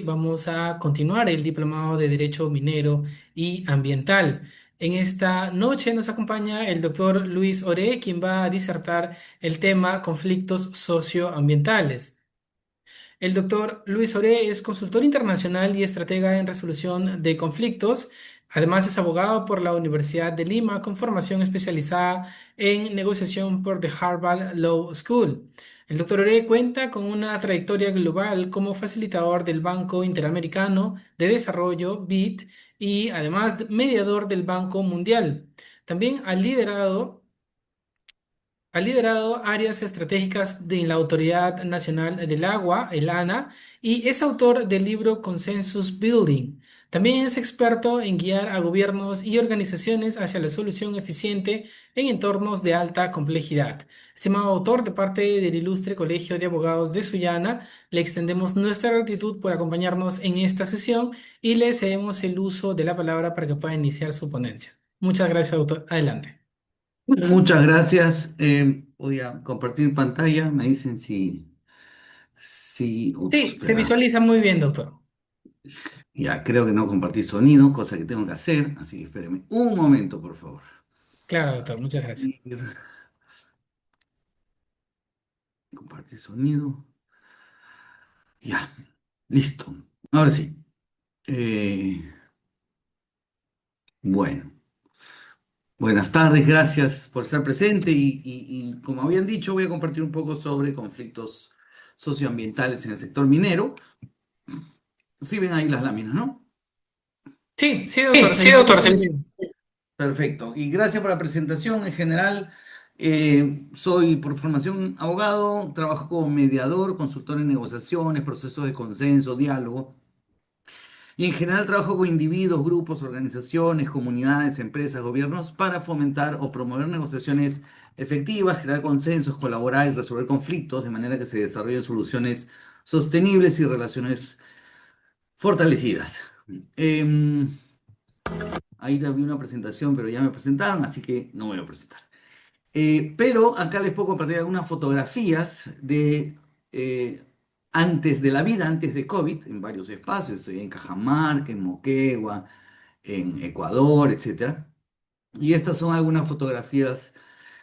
vamos a continuar el diplomado de Derecho Minero y Ambiental. En esta noche nos acompaña el doctor Luis Ore, quien va a disertar el tema conflictos socioambientales. El doctor Luis Oré es consultor internacional y estratega en resolución de conflictos. Además, es abogado por la Universidad de Lima con formación especializada en negociación por The Harvard Law School. El doctor Oré cuenta con una trayectoria global como facilitador del Banco Interamericano de Desarrollo, BID, y además mediador del Banco Mundial. También ha liderado áreas estratégicas de la Autoridad Nacional del Agua, el ANA, y es autor del libro Consensus Building. También es experto en guiar a gobiernos y organizaciones hacia la solución eficiente en entornos de alta complejidad. Estimado autor, de parte del Ilustre Colegio de Abogados de Sullana, le extendemos nuestra gratitud por acompañarnos en esta sesión y le cedemos el uso de la palabra para que pueda iniciar su ponencia. Muchas gracias, autor. Adelante. Muchas gracias. Voy a compartir pantalla. Me dicen ups, Sí, se espera. visualiza muy bien, doctor. Ya creo que no compartí sonido, cosa que tengo que hacer, así que espérenme un momento, por favor. Claro, doctor, muchas gracias. Compartir, compartir sonido. Ya, listo. Ahora sí. Eh, bueno, buenas tardes, gracias por estar presente y como habían dicho, voy a compartir un poco sobre conflictos socioambientales en el sector minero. Si ven ahí las láminas, ¿no? Sí, sí, doctor, Sí, se sí, doctor. visualiza muy bien. Perfecto. Y gracias por la presentación. En general, soy por formación abogado, trabajo como mediador, consultor en negociaciones, procesos de consenso, diálogo. Y en general trabajo con individuos, grupos, organizaciones, comunidades, empresas, gobiernos para fomentar o promover negociaciones efectivas, crear consensos, colaborar y resolver conflictos de manera que se desarrollen soluciones sostenibles y relaciones fortalecidas. Em, Ahí te vi una presentación, pero ya me presentaron, así que no me voy a presentar. Pero acá les puedo compartir algunas fotografías de antes de la vida, antes de COVID, en varios espacios. Estoy en Cajamarca, en Moquegua, en Ecuador, etcétera. Y estas son algunas fotografías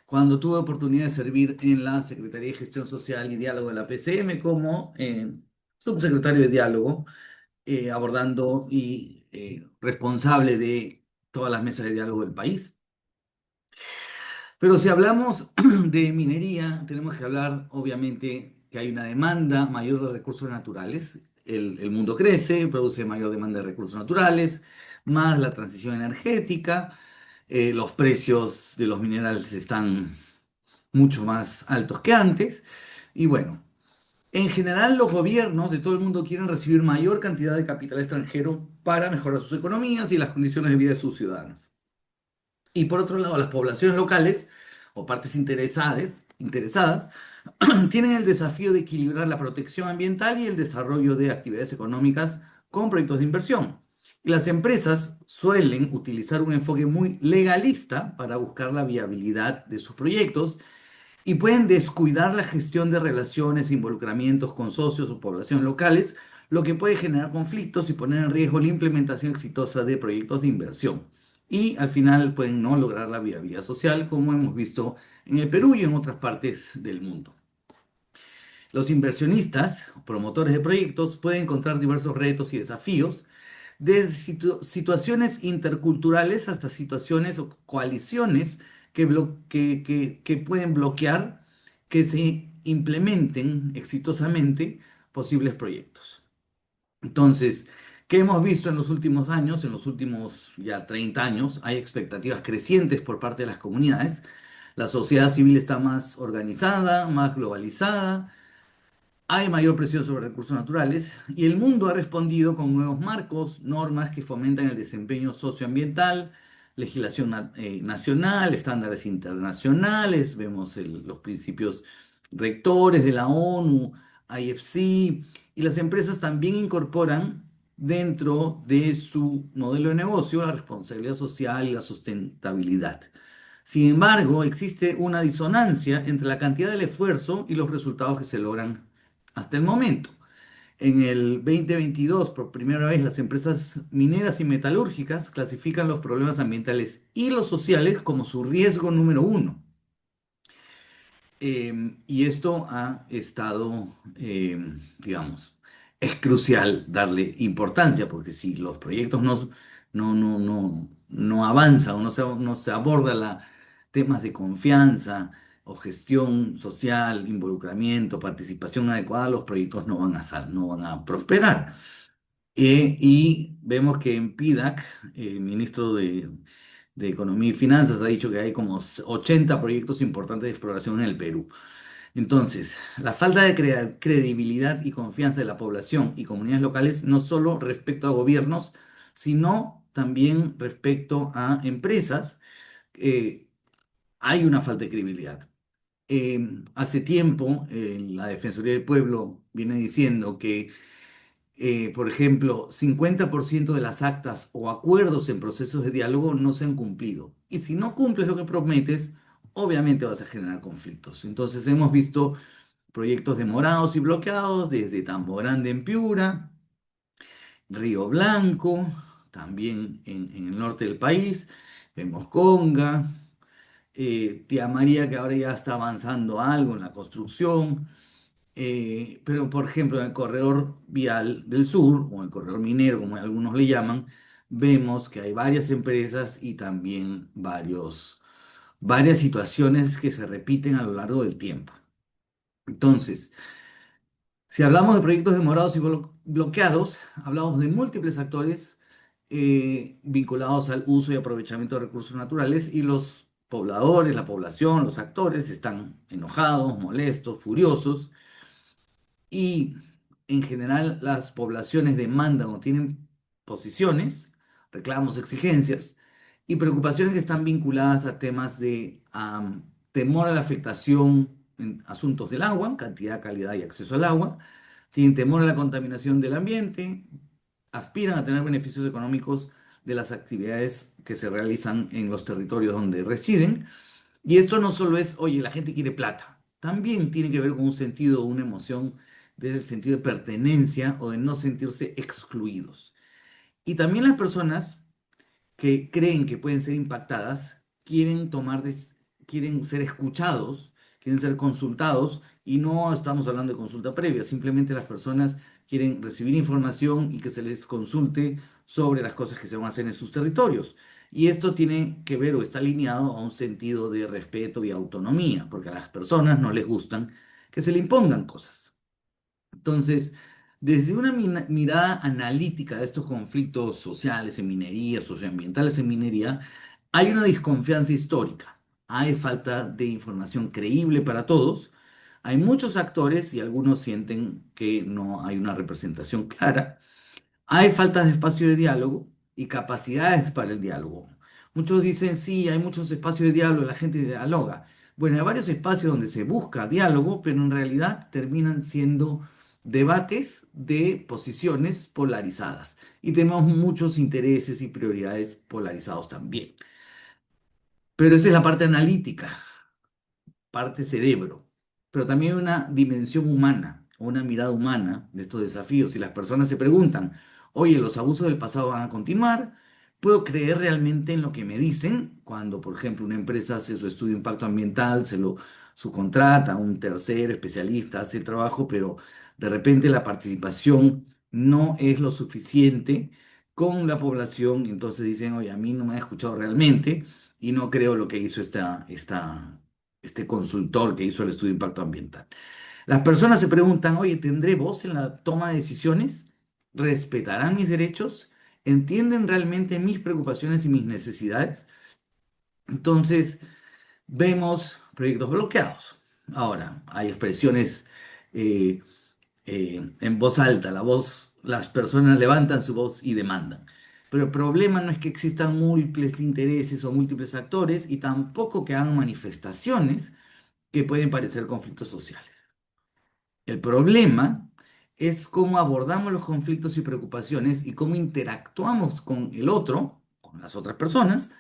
cuando tuve oportunidad de servir en la Secretaría de Gestión Social y Diálogo de la PCM como subsecretario de Diálogo, abordando y responsable de todas las mesas de diálogo del país. Pero si hablamos de minería, tenemos que hablar, obviamente, que hay una demanda mayor de recursos naturales. El mundo crece, produce mayor demanda de recursos naturales, más la transición energética, los precios de los minerales están mucho más altos que antes. Y bueno, en general los gobiernos de todo el mundo quieren recibir mayor cantidad de capital extranjero para mejorar sus economías y las condiciones de vida de sus ciudadanos. Y por otro lado, las poblaciones locales o partes interesadas tienen el desafío de equilibrar la protección ambiental y el desarrollo de actividades económicas con proyectos de inversión. Y las empresas suelen utilizar un enfoque muy legalista para buscar la viabilidad de sus proyectos y pueden descuidar la gestión de relaciones e involucramientos con socios o poblaciones locales, lo que puede generar conflictos y poner en riesgo la implementación exitosa de proyectos de inversión. Y al final pueden no lograr la viabilidad social, como hemos visto en el Perú y en otras partes del mundo. Los inversionistas, promotores de proyectos, pueden encontrar diversos retos y desafíos, desde situaciones interculturales hasta situaciones o coaliciones que pueden bloquear que se implementen exitosamente posibles proyectos. Entonces, ¿qué hemos visto en los últimos años? En los últimos ya 30 años, hay expectativas crecientes por parte de las comunidades. La sociedad civil está más organizada, más globalizada, hay mayor presión sobre recursos naturales y el mundo ha respondido con nuevos marcos, normas que fomentan el desempeño socioambiental, legislación nacional, estándares internacionales, vemos los principios rectores de la ONU, IFC, y las empresas también incorporan dentro de su modelo de negocio la responsabilidad social y la sustentabilidad. Sin embargo, existe una disonancia entre la cantidad del esfuerzo y los resultados que se logran hasta el momento. En el 2022, por primera vez, las empresas mineras y metalúrgicas clasifican los problemas ambientales y los sociales como su riesgo número uno. Y esto ha estado, digamos, es crucial darle importancia, porque si los proyectos no avanzan o no se aborda temas de confianza o gestión social, involucramiento, participación adecuada, los proyectos no van a prosperar. Y vemos que en PIDAC, el ministro de Economía y Finanzas ha dicho que hay como 80 proyectos importantes de exploración en el Perú. Entonces, la falta de credibilidad y confianza de la población y comunidades locales, no solo respecto a gobiernos, sino también respecto a empresas, eh, hay una falta de credibilidad. Hace tiempo, la Defensoría del Pueblo viene diciendo que, por ejemplo, 50% de las actas o acuerdos en procesos de diálogo no se han cumplido. Y si no cumples lo que prometes, obviamente vas a generar conflictos. Entonces, hemos visto proyectos demorados y bloqueados desde Tambo Grande en Piura, Río Blanco, también en el norte del país, vemos Conga, Tía María que ahora ya está avanzando algo en la construcción, pero por ejemplo en el corredor vial del sur o el corredor minero como algunos le llaman, vemos que hay varias empresas y también varias situaciones que se repiten a lo largo del tiempo. Entonces, si hablamos de proyectos demorados y bloqueados, hablamos de múltiples actores vinculados al uso y aprovechamiento de recursos naturales y los pobladores, la población, los actores están enojados, molestos, furiosos y en general las poblaciones demandan o tienen posiciones, reclamos, exigencias y preocupaciones que están vinculadas a temas de temor a la afectación en asuntos del agua, cantidad, calidad y acceso al agua, tienen temor a la contaminación del ambiente, aspiran a tener beneficios económicos de las actividades que se realizan en los territorios donde residen y esto no solo es, oye, la gente quiere plata, también tiene que ver con un sentido, una emoción desde el sentido de pertenencia o de no sentirse excluidos. Y también las personas que creen que pueden ser impactadas quieren ser escuchados, quieren ser consultados y no estamos hablando de consulta previa, simplemente las personas quieren recibir información y que se les consulte sobre las cosas que se van a hacer en sus territorios. Y esto tiene que ver o está alineado a un sentido de respeto y autonomía, porque a las personas no les gustan que se le impongan cosas. Entonces, desde una mirada analítica de estos conflictos sociales en minería, socioambientales en minería, hay una desconfianza histórica, hay falta de información creíble para todos, hay muchos actores y algunos sienten que no hay una representación clara. Hay falta de espacio de diálogo y capacidades para el diálogo. Muchos dicen, sí, hay muchos espacios de diálogo, la gente dialoga. Bueno, hay varios espacios donde se busca diálogo, pero en realidad terminan siendo debates de posiciones polarizadas. Y tenemos muchos intereses y prioridades polarizados también. Pero esa es la parte analítica, parte cerebro, pero también una dimensión humana, o una mirada humana de estos desafíos. Si las personas se preguntan, oye, ¿los abusos del pasado van a continuar? ¿Puedo creer realmente en lo que me dicen? Cuando, por ejemplo, una empresa hace su estudio de impacto ambiental, se lo subcontrata a un tercer especialista, hace el trabajo, pero de repente la participación no es lo suficiente con la población, entonces dicen, oye, a mí no me ha escuchado realmente y no creo lo que hizo este consultor que hizo el estudio de impacto ambiental. Las personas se preguntan, oye, ¿tendré voz en la toma de decisiones? ¿Respetarán mis derechos? ¿Entienden realmente mis preocupaciones y mis necesidades? Entonces, vemos proyectos bloqueados. Ahora, hay expresiones eh, en voz alta, las personas levantan su voz y demandan. Pero el problema no es que existan múltiples intereses o múltiples actores y tampoco que hagan manifestaciones que pueden parecer conflictos sociales. El problema es cómo abordamos los conflictos y preocupaciones y cómo interactuamos con el otro, con las otras personas,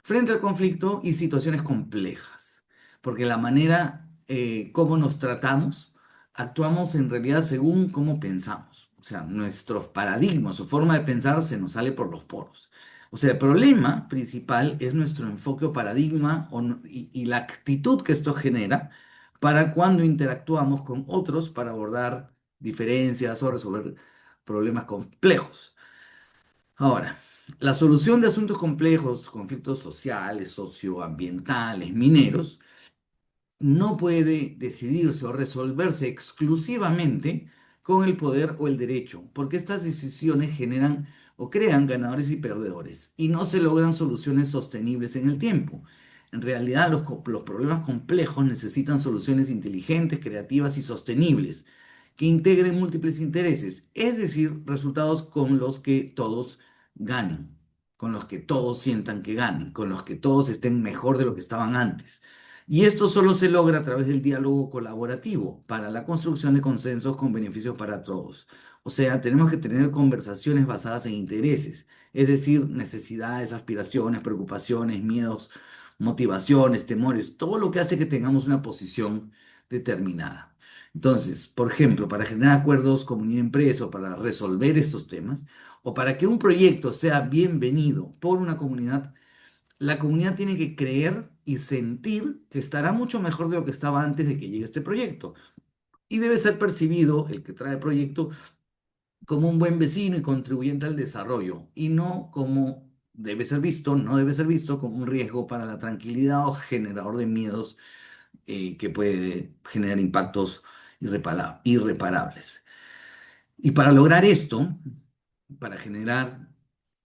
frente al conflicto y situaciones complejas. Porque la manera como nos tratamos actuamos en realidad según cómo pensamos. O sea, nuestros paradigmas o forma de pensar se nos sale por los poros. O sea, el problema principal es nuestro enfoque o paradigma y la actitud que esto genera para cuando interactuamos con otros para abordar diferencias o resolver problemas complejos. Ahora, la solución de asuntos complejos, conflictos sociales, socioambientales, mineros, no puede decidirse o resolverse exclusivamente con el poder o el derecho, porque estas decisiones generan o crean ganadores y perdedores y no se logran soluciones sostenibles en el tiempo. En realidad, los problemas complejos necesitan soluciones inteligentes, creativas y sostenibles que integren múltiples intereses, es decir, resultados con los que todos ganen, con los que todos sientan que ganen, con los que todos estén mejor de lo que estaban antes. Y esto solo se logra a través del diálogo colaborativo para la construcción de consensos con beneficios para todos. O sea, tenemos que tener conversaciones basadas en intereses, es decir, necesidades, aspiraciones, preocupaciones, miedos, motivaciones, temores, todo lo que hace que tengamos una posición determinada. Entonces, por ejemplo, para generar acuerdos comunidad-empresa o para resolver estos temas, o para que un proyecto sea bienvenido por una comunidad, la comunidad tiene que creer y sentir que estará mucho mejor de lo que estaba antes de que llegue este proyecto. Y debe ser percibido, el que trae el proyecto, como un buen vecino y contribuyente al desarrollo, y no como debe ser visto, no debe ser visto como un riesgo para la tranquilidad o generador de miedos que puede generar impactos irreparables. Y para lograr esto, para generar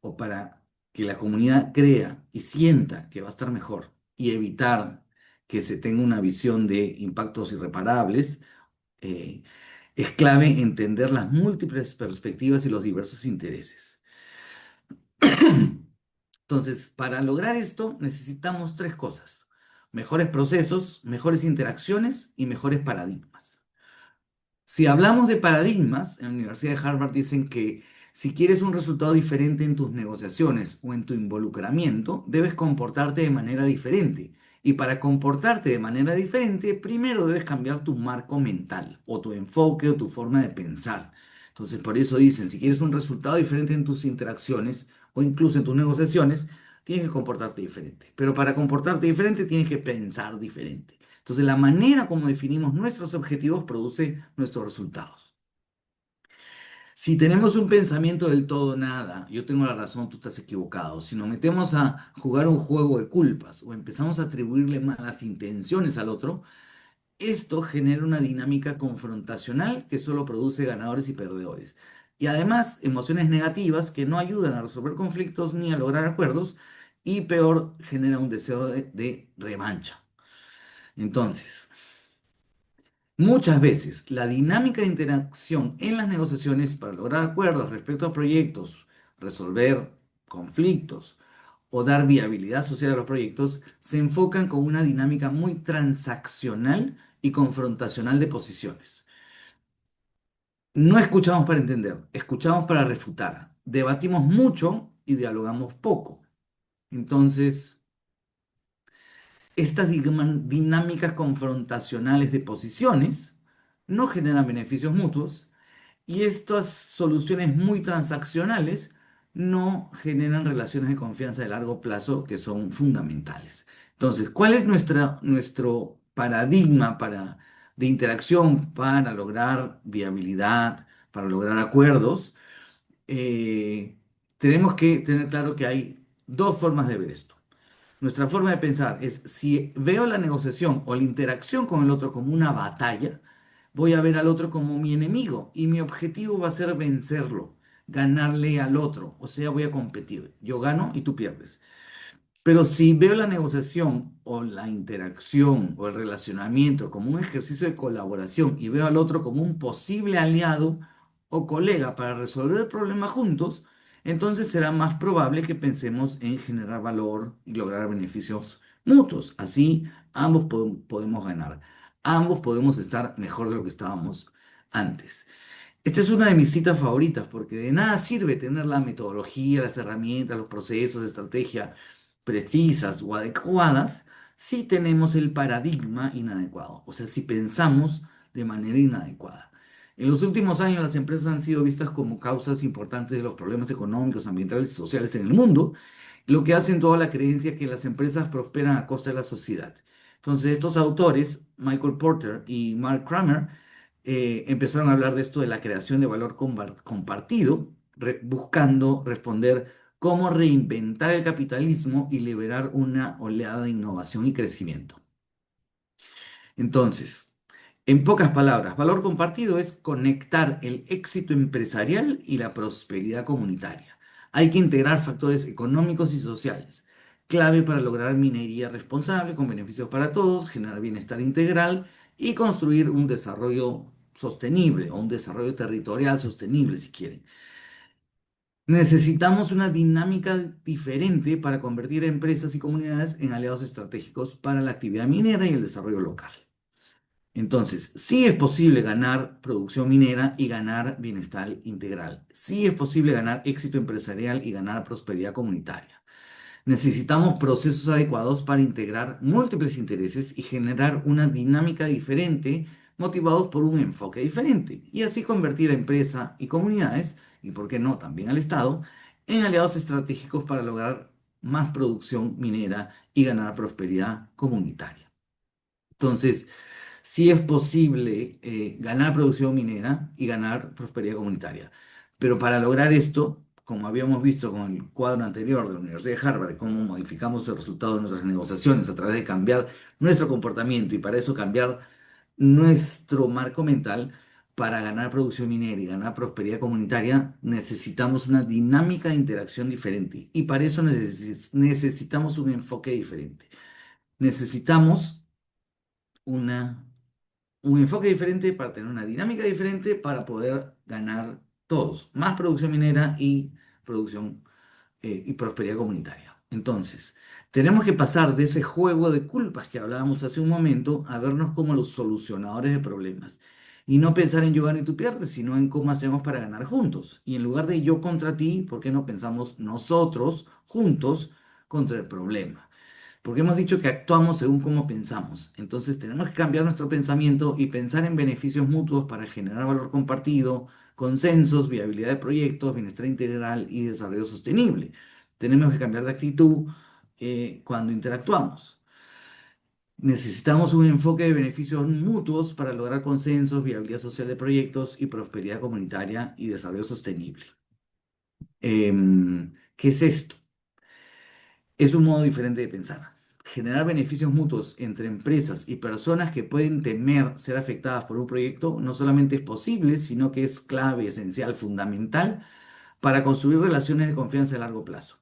o para que la comunidad crea y sienta que va a estar mejor y evitar que se tenga una visión de impactos irreparables, eh, es clave entender las múltiples perspectivas y los diversos intereses. Entonces, para lograr esto necesitamos tres cosas: mejores procesos, mejores interacciones y mejores paradigmas. Si hablamos de paradigmas, en la Universidad de Harvard dicen que si quieres un resultado diferente en tus negociaciones o en tu involucramiento, debes comportarte de manera diferente. Y para comportarte de manera diferente, primero debes cambiar tu marco mental o tu enfoque o tu forma de pensar. Entonces, por eso dicen, si quieres un resultado diferente en tus interacciones o incluso en tus negociaciones, tienes que comportarte diferente. Pero para comportarte diferente, tienes que pensar diferente. Entonces, la manera como definimos nuestros objetivos produce nuestros resultados. Si tenemos un pensamiento del todo nada, yo tengo la razón, tú estás equivocado, si nos metemos a jugar un juego de culpas o empezamos a atribuirle malas intenciones al otro, esto genera una dinámica confrontacional que solo produce ganadores y perdedores. Y además, emociones negativas que no ayudan a resolver conflictos ni a lograr acuerdos y peor, genera un deseo de revancha. Entonces, muchas veces la dinámica de interacción en las negociaciones para lograr acuerdos respecto a proyectos, resolver conflictos o dar viabilidad social a los proyectos se enfocan con una dinámica muy transaccional y confrontacional de posiciones. No escuchamos para entender, escuchamos para refutar. Debatimos mucho y dialogamos poco. Entonces, estas dinámicas confrontacionales de posiciones no generan beneficios mutuos y estas soluciones muy transaccionales no generan relaciones de confianza de largo plazo que son fundamentales. Entonces, ¿cuál es nuestro paradigma de interacción para lograr viabilidad, para lograr acuerdos? Eh, Tenemos que tener claro que hay dos formas de ver esto. Nuestra forma de pensar es, si veo la negociación o la interacción con el otro como una batalla, voy a ver al otro como mi enemigo y mi objetivo va a ser vencerlo, ganarle al otro. O sea, voy a competir. Yo gano y tú pierdes. Pero si veo la negociación o la interacción o el relacionamiento como un ejercicio de colaboración y veo al otro como un posible aliado o colega para resolver el problema juntos, entonces será más probable que pensemos en generar valor y lograr beneficios mutuos. Así ambos podemos ganar. Ambos podemos estar mejor de lo que estábamos antes. Esta es una de mis citas favoritas porque de nada sirve tener la metodología, las herramientas, los procesos de estrategia precisas o adecuadas si tenemos el paradigma inadecuado. O sea, si pensamos de manera inadecuada. En los últimos años, las empresas han sido vistas como causas importantes de los problemas económicos, ambientales y sociales en el mundo, lo que hace en toda la creencia que las empresas prosperan a costa de la sociedad. Entonces, estos autores, Michael Porter y Mark Kramer, empezaron a hablar de esto de la creación de valor compartido, buscando responder cómo reinventar el capitalismo y liberar una oleada de innovación y crecimiento. Entonces, en pocas palabras, valor compartido es conectar el éxito empresarial y la prosperidad comunitaria. Hay que integrar factores económicos y sociales, clave para lograr minería responsable con beneficios para todos, generar bienestar integral y construir un desarrollo sostenible o un desarrollo territorial sostenible, si quieren. Necesitamos una dinámica diferente para convertir a empresas y comunidades en aliados estratégicos para la actividad minera y el desarrollo local. Entonces, sí es posible ganar producción minera y ganar bienestar integral. Sí es posible ganar éxito empresarial y ganar prosperidad comunitaria. Necesitamos procesos adecuados para integrar múltiples intereses y generar una dinámica diferente motivados por un enfoque diferente y así convertir a empresa y comunidades, y por qué no también al Estado, en aliados estratégicos para lograr más producción minera y ganar prosperidad comunitaria. Entonces, sí es posible ganar producción minera y ganar prosperidad comunitaria. Pero para lograr esto, como habíamos visto con el cuadro anterior de la Universidad de Harvard, cómo modificamos el resultado de nuestras negociaciones a través de cambiar nuestro comportamiento y para eso cambiar nuestro marco mental, para ganar producción minera y ganar prosperidad comunitaria, necesitamos una dinámica de interacción diferente y para eso necesitamos un enfoque diferente. Necesitamos una un enfoque diferente para tener una dinámica diferente para poder ganar todos, más producción minera y producción y prosperidad comunitaria. Entonces, tenemos que pasar de ese juego de culpas que hablábamos hace un momento a vernos como los solucionadores de problemas y no pensar en yo gano y tú pierdes, sino en cómo hacemos para ganar juntos. Y en lugar de yo contra ti, ¿por qué no pensamos nosotros juntos contra el problema? Porque hemos dicho que actuamos según cómo pensamos. Entonces tenemos que cambiar nuestro pensamiento y pensar en beneficios mutuos para generar valor compartido, consensos, viabilidad de proyectos, bienestar integral y desarrollo sostenible. Tenemos que cambiar de actitud cuando interactuamos. Necesitamos un enfoque de beneficios mutuos para lograr consensos, viabilidad social de proyectos y prosperidad comunitaria y desarrollo sostenible. ¿Qué es esto? Es un modo diferente de pensar. Generar beneficios mutuos entre empresas y personas que pueden temer ser afectadas por un proyecto no solamente es posible, sino que es clave, esencial, fundamental para construir relaciones de confianza a largo plazo.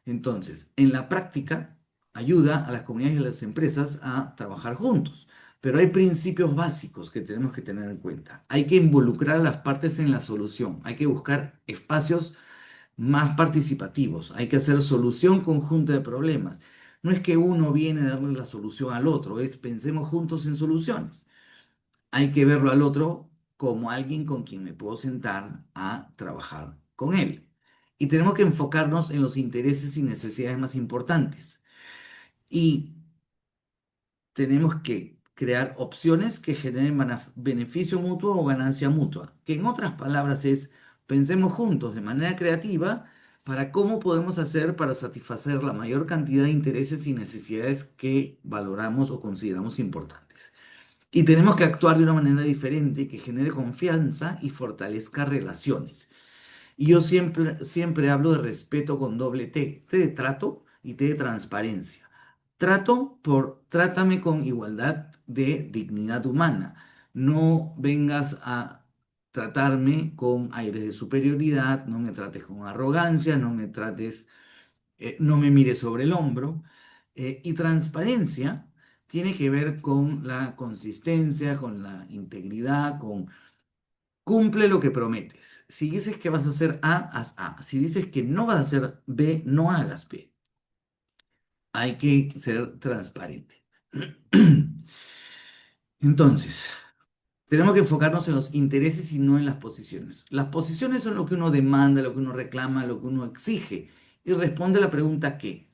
Entonces, en la práctica, ayuda a las comunidades y a las empresas a trabajar juntos. Pero hay principios básicos que tenemos que tener en cuenta. Hay que involucrar a las partes en la solución. Hay que buscar espacios más participativos, hay que hacer solución conjunta de problemas. No es que uno viene a darle la solución al otro, es pensemos juntos en soluciones. Hay que verlo al otro como alguien con quien me puedo sentar a trabajar con él. Y tenemos que enfocarnos en los intereses y necesidades más importantes. Y tenemos que crear opciones que generen beneficio mutuo o ganancia mutua, que en otras palabras es pensemos juntos de manera creativa para cómo podemos hacer para satisfacer la mayor cantidad de intereses y necesidades que valoramos o consideramos importantes. Y tenemos que actuar de una manera diferente que genere confianza y fortalezca relaciones. Y yo siempre hablo de respeto con doble T, T de trato y T de transparencia. Trátame con igualdad de dignidad humana. No vengas a tratarme con aires de superioridad, no me trates con arrogancia, no me mires sobre el hombro. Y transparencia tiene que ver con la consistencia, con la integridad, con cumple lo que prometes. Si dices que vas a hacer A, haz A. Si dices que no vas a hacer B, no hagas B. Hay que ser transparente. Entonces, tenemos que enfocarnos en los intereses y no en las posiciones. Las posiciones son lo que uno demanda, lo que uno reclama, lo que uno exige. Y responde a la pregunta ¿qué?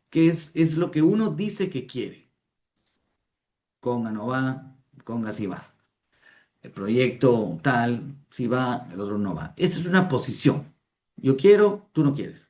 ¿Qué es lo que uno dice que quiere? Con ANOVA, Conga sí va. El proyecto tal, sí va, el otro no va. Esa es una posición. Yo quiero, tú no quieres.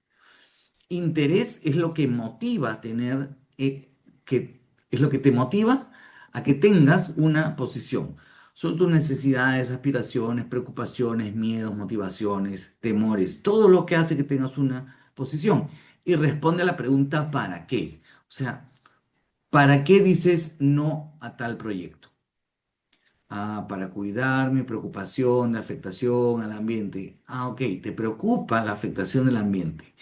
Interés es lo que motiva a tener, que es lo que te motiva a que tengas una posición. Son tus necesidades, aspiraciones, preocupaciones, miedos, motivaciones, temores, todo lo que hace que tengas una posición. Y responde a la pregunta ¿para qué? O sea, ¿para qué dices no a tal proyecto? Ah, para cuidar mi preocupación de afectación al ambiente. Ah, ok, te preocupa la afectación del ambiente.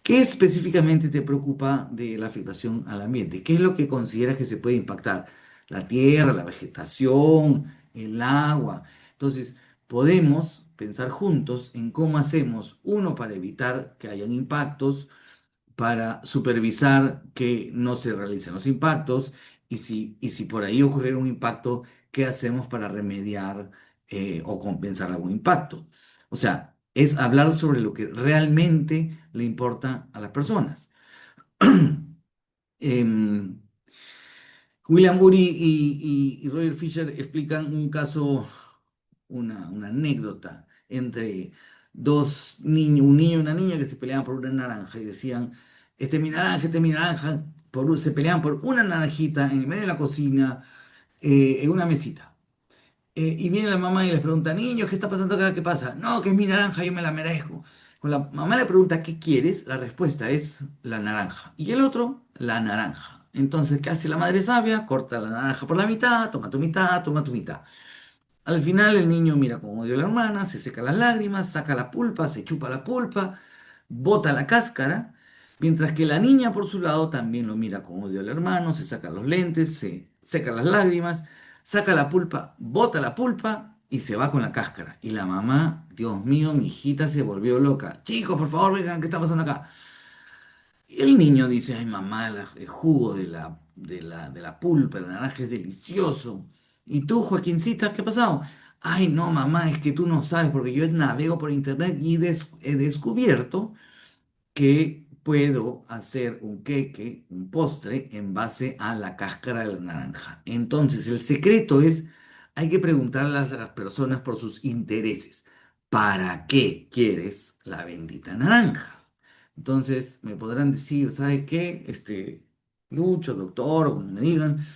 ¿Qué específicamente te preocupa de la afectación al ambiente? ¿Qué es lo que consideras que se puede impactar? La tierra, la vegetación, el agua. Entonces, podemos pensar juntos en cómo hacemos, uno, para evitar que hayan impactos, para supervisar que no se realicen los impactos y si por ahí ocurriera un impacto, ¿qué hacemos para remediar o compensar algún impacto? O sea, es hablar sobre lo que realmente le importa a las personas. Em, William Ury y Roger Fisher explican un caso, una anécdota entre dos niños, un niño y una niña que se peleaban por una naranja y decían, este es mi naranja, se peleaban por una naranjita en el medio de la cocina, en una mesita. Y viene la mamá y les pregunta, niños, ¿qué está pasando acá? ¿Qué pasa? No, que es mi naranja, yo me la merezco. Cuando la mamá le pregunta, ¿qué quieres? La respuesta es la naranja. Y el otro, la naranja. Entonces, ¿qué hace la madre sabia? Corta la naranja por la mitad, toma tu mitad, toma tu mitad. Al final el niño mira con odio a la hermana, se seca las lágrimas, saca la pulpa, se chupa la pulpa, bota la cáscara, mientras que la niña por su lado también lo mira con odio al hermano, se saca los lentes, se seca las lágrimas, saca la pulpa, bota la pulpa y se va con la cáscara. Y la mamá, Dios mío, mi hijita se volvió loca. Chicos, por favor, vengan, ¿qué está pasando acá? Y el niño dice, ay mamá, el jugo de la pulpa, de la naranja es delicioso. ¿Y tú, Joaquincita, qué ha pasado? Ay no, mamá, es que tú no sabes, porque yo navego por internet y he descubierto que puedo hacer un queque, un postre, en base a la cáscara de la naranja. Entonces, el secreto es, hay que preguntarle a las personas por sus intereses. ¿Para qué quieres la bendita naranja? Entonces, me podrán decir, ¿sabe qué? Lucho, doctor, o como me digan,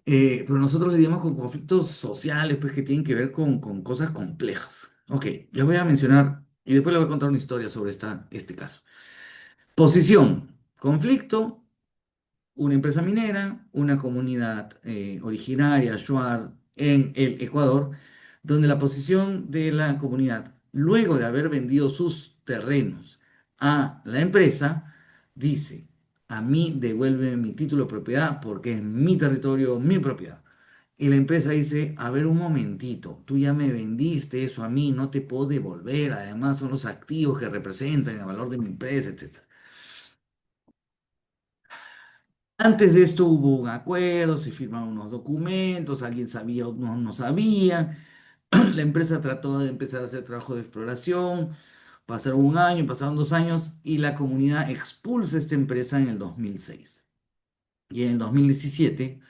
pero nosotros lidiamos con conflictos sociales, pues, que tienen que ver con cosas complejas. Ok, les voy a mencionar y después les voy a contar una historia sobre este caso. Posición, conflicto, una empresa minera, una comunidad originaria, Shuar, en el Ecuador, donde la posición de la comunidad, luego de haber vendido sus terrenos a la empresa, dice, a mí devuelve mi título de propiedad porque es mi territorio, mi propiedad. Y la empresa dice, a ver un momentito, tú ya me vendiste eso a mí, no te puedo devolver, además son los activos que representan el valor de mi empresa, etc. Antes de esto hubo un acuerdo, se firmaron unos documentos, alguien sabía o no sabía. La empresa trató de empezar a hacer trabajo de exploración. Pasaron un año, pasaron 2 años y la comunidad expulsa esta empresa en el 2006. Y en el 2017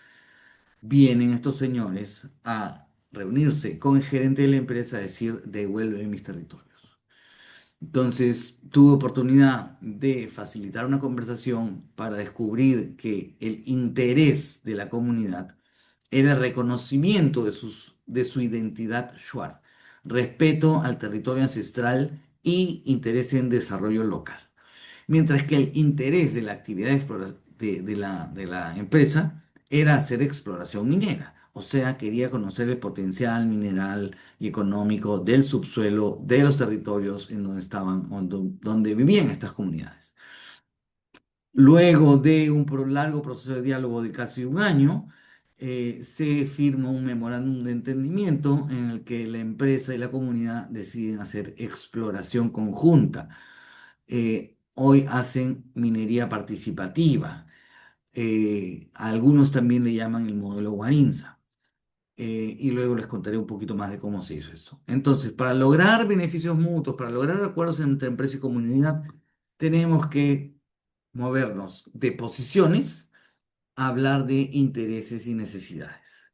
vienen estos señores a reunirse con el gerente de la empresa a decir, devuelve mis territorios. Entonces, tuve oportunidad de facilitar una conversación para descubrir que el interés de la comunidad era el reconocimiento de su identidad shuar, respeto al territorio ancestral y interés en desarrollo local. Mientras que el interés de la actividad de la empresa era hacer exploración minera, o sea, quería conocer el potencial mineral y económico del subsuelo de los territorios en donde estaban, donde vivían estas comunidades. Luego de un largo proceso de diálogo de casi un año, se firma un memorándum de entendimiento en el que la empresa y la comunidad deciden hacer exploración conjunta. Hoy hacen minería participativa. Algunos también le llaman el modelo Guarinza. Y luego les contaré un poquito más de cómo se hizo esto. Entonces, para lograr beneficios mutuos, para lograr acuerdos entre empresa y comunidad, tenemos que movernos de posiciones a hablar de intereses y necesidades.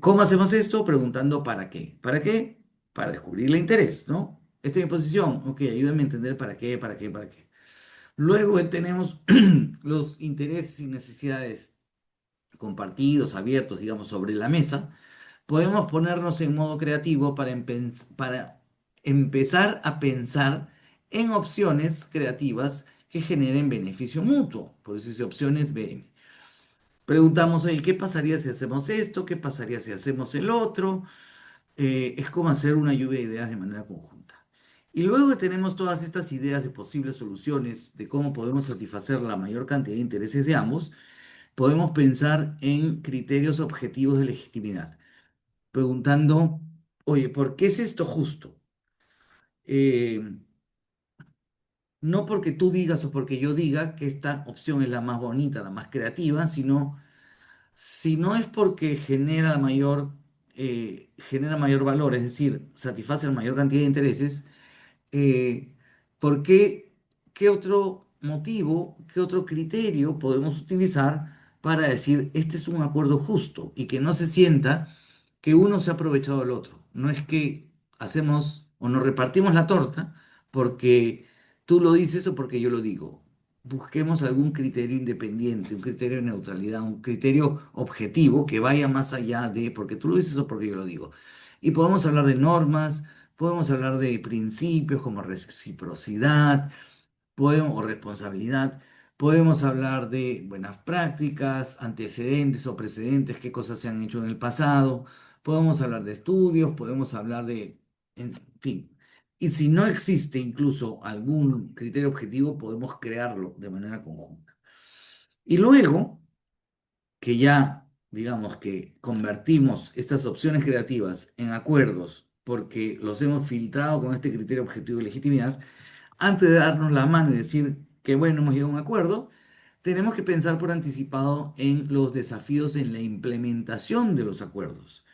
¿Cómo hacemos esto? Preguntando ¿para qué? ¿Para qué? Para descubrir el interés, ¿no? Esta es mi posición. Ok, ayúdame a entender para qué, para qué, para qué. Luego tenemos los intereses y necesidades compartidos, abiertos, digamos, sobre la mesa. Podemos ponernos en modo creativo para empezar a pensar en opciones creativas que generen beneficio mutuo. Por eso dice opciones BM. Preguntamos, oye, ¿qué pasaría si hacemos esto? ¿Qué pasaría si hacemos el otro? Es como hacer una lluvia de ideas de manera conjunta. Y luego que tenemos todas estas ideas de posibles soluciones de cómo podemos satisfacer la mayor cantidad de intereses de ambos, podemos pensar en criterios objetivos de legitimidad, preguntando, oye, ¿por qué es esto justo? Eh, no porque tú digas o porque yo diga que esta opción es la más bonita, la más creativa, sino si no es porque genera mayor valor, es decir, satisface la mayor cantidad de intereses, eh, ¿por qué, qué otro motivo, qué otro criterio podemos utilizar para decir este es un acuerdo justo y que no se sienta que uno se ha aprovechado del otro? No es que hacemos o nos repartimos la torta porque tú lo dices o porque yo lo digo. Busquemos algún criterio independiente, un criterio de neutralidad, un criterio objetivo que vaya más allá de porque tú lo dices o porque yo lo digo. Y podemos hablar de normas, podemos hablar de principios como reciprocidad, o responsabilidad, podemos hablar de buenas prácticas, antecedentes o precedentes, qué cosas se han hecho en el pasado, podemos hablar de estudios, podemos hablar de, en fin. Y si no existe incluso algún criterio objetivo, podemos crearlo de manera conjunta. Y luego que ya, digamos que convertimos estas opciones creativas en acuerdos porque los hemos filtrado con este criterio objetivo de legitimidad, antes de darnos la mano y decir que bueno, hemos llegado a un acuerdo, tenemos que pensar por anticipado en los desafíos en la implementación de los acuerdos.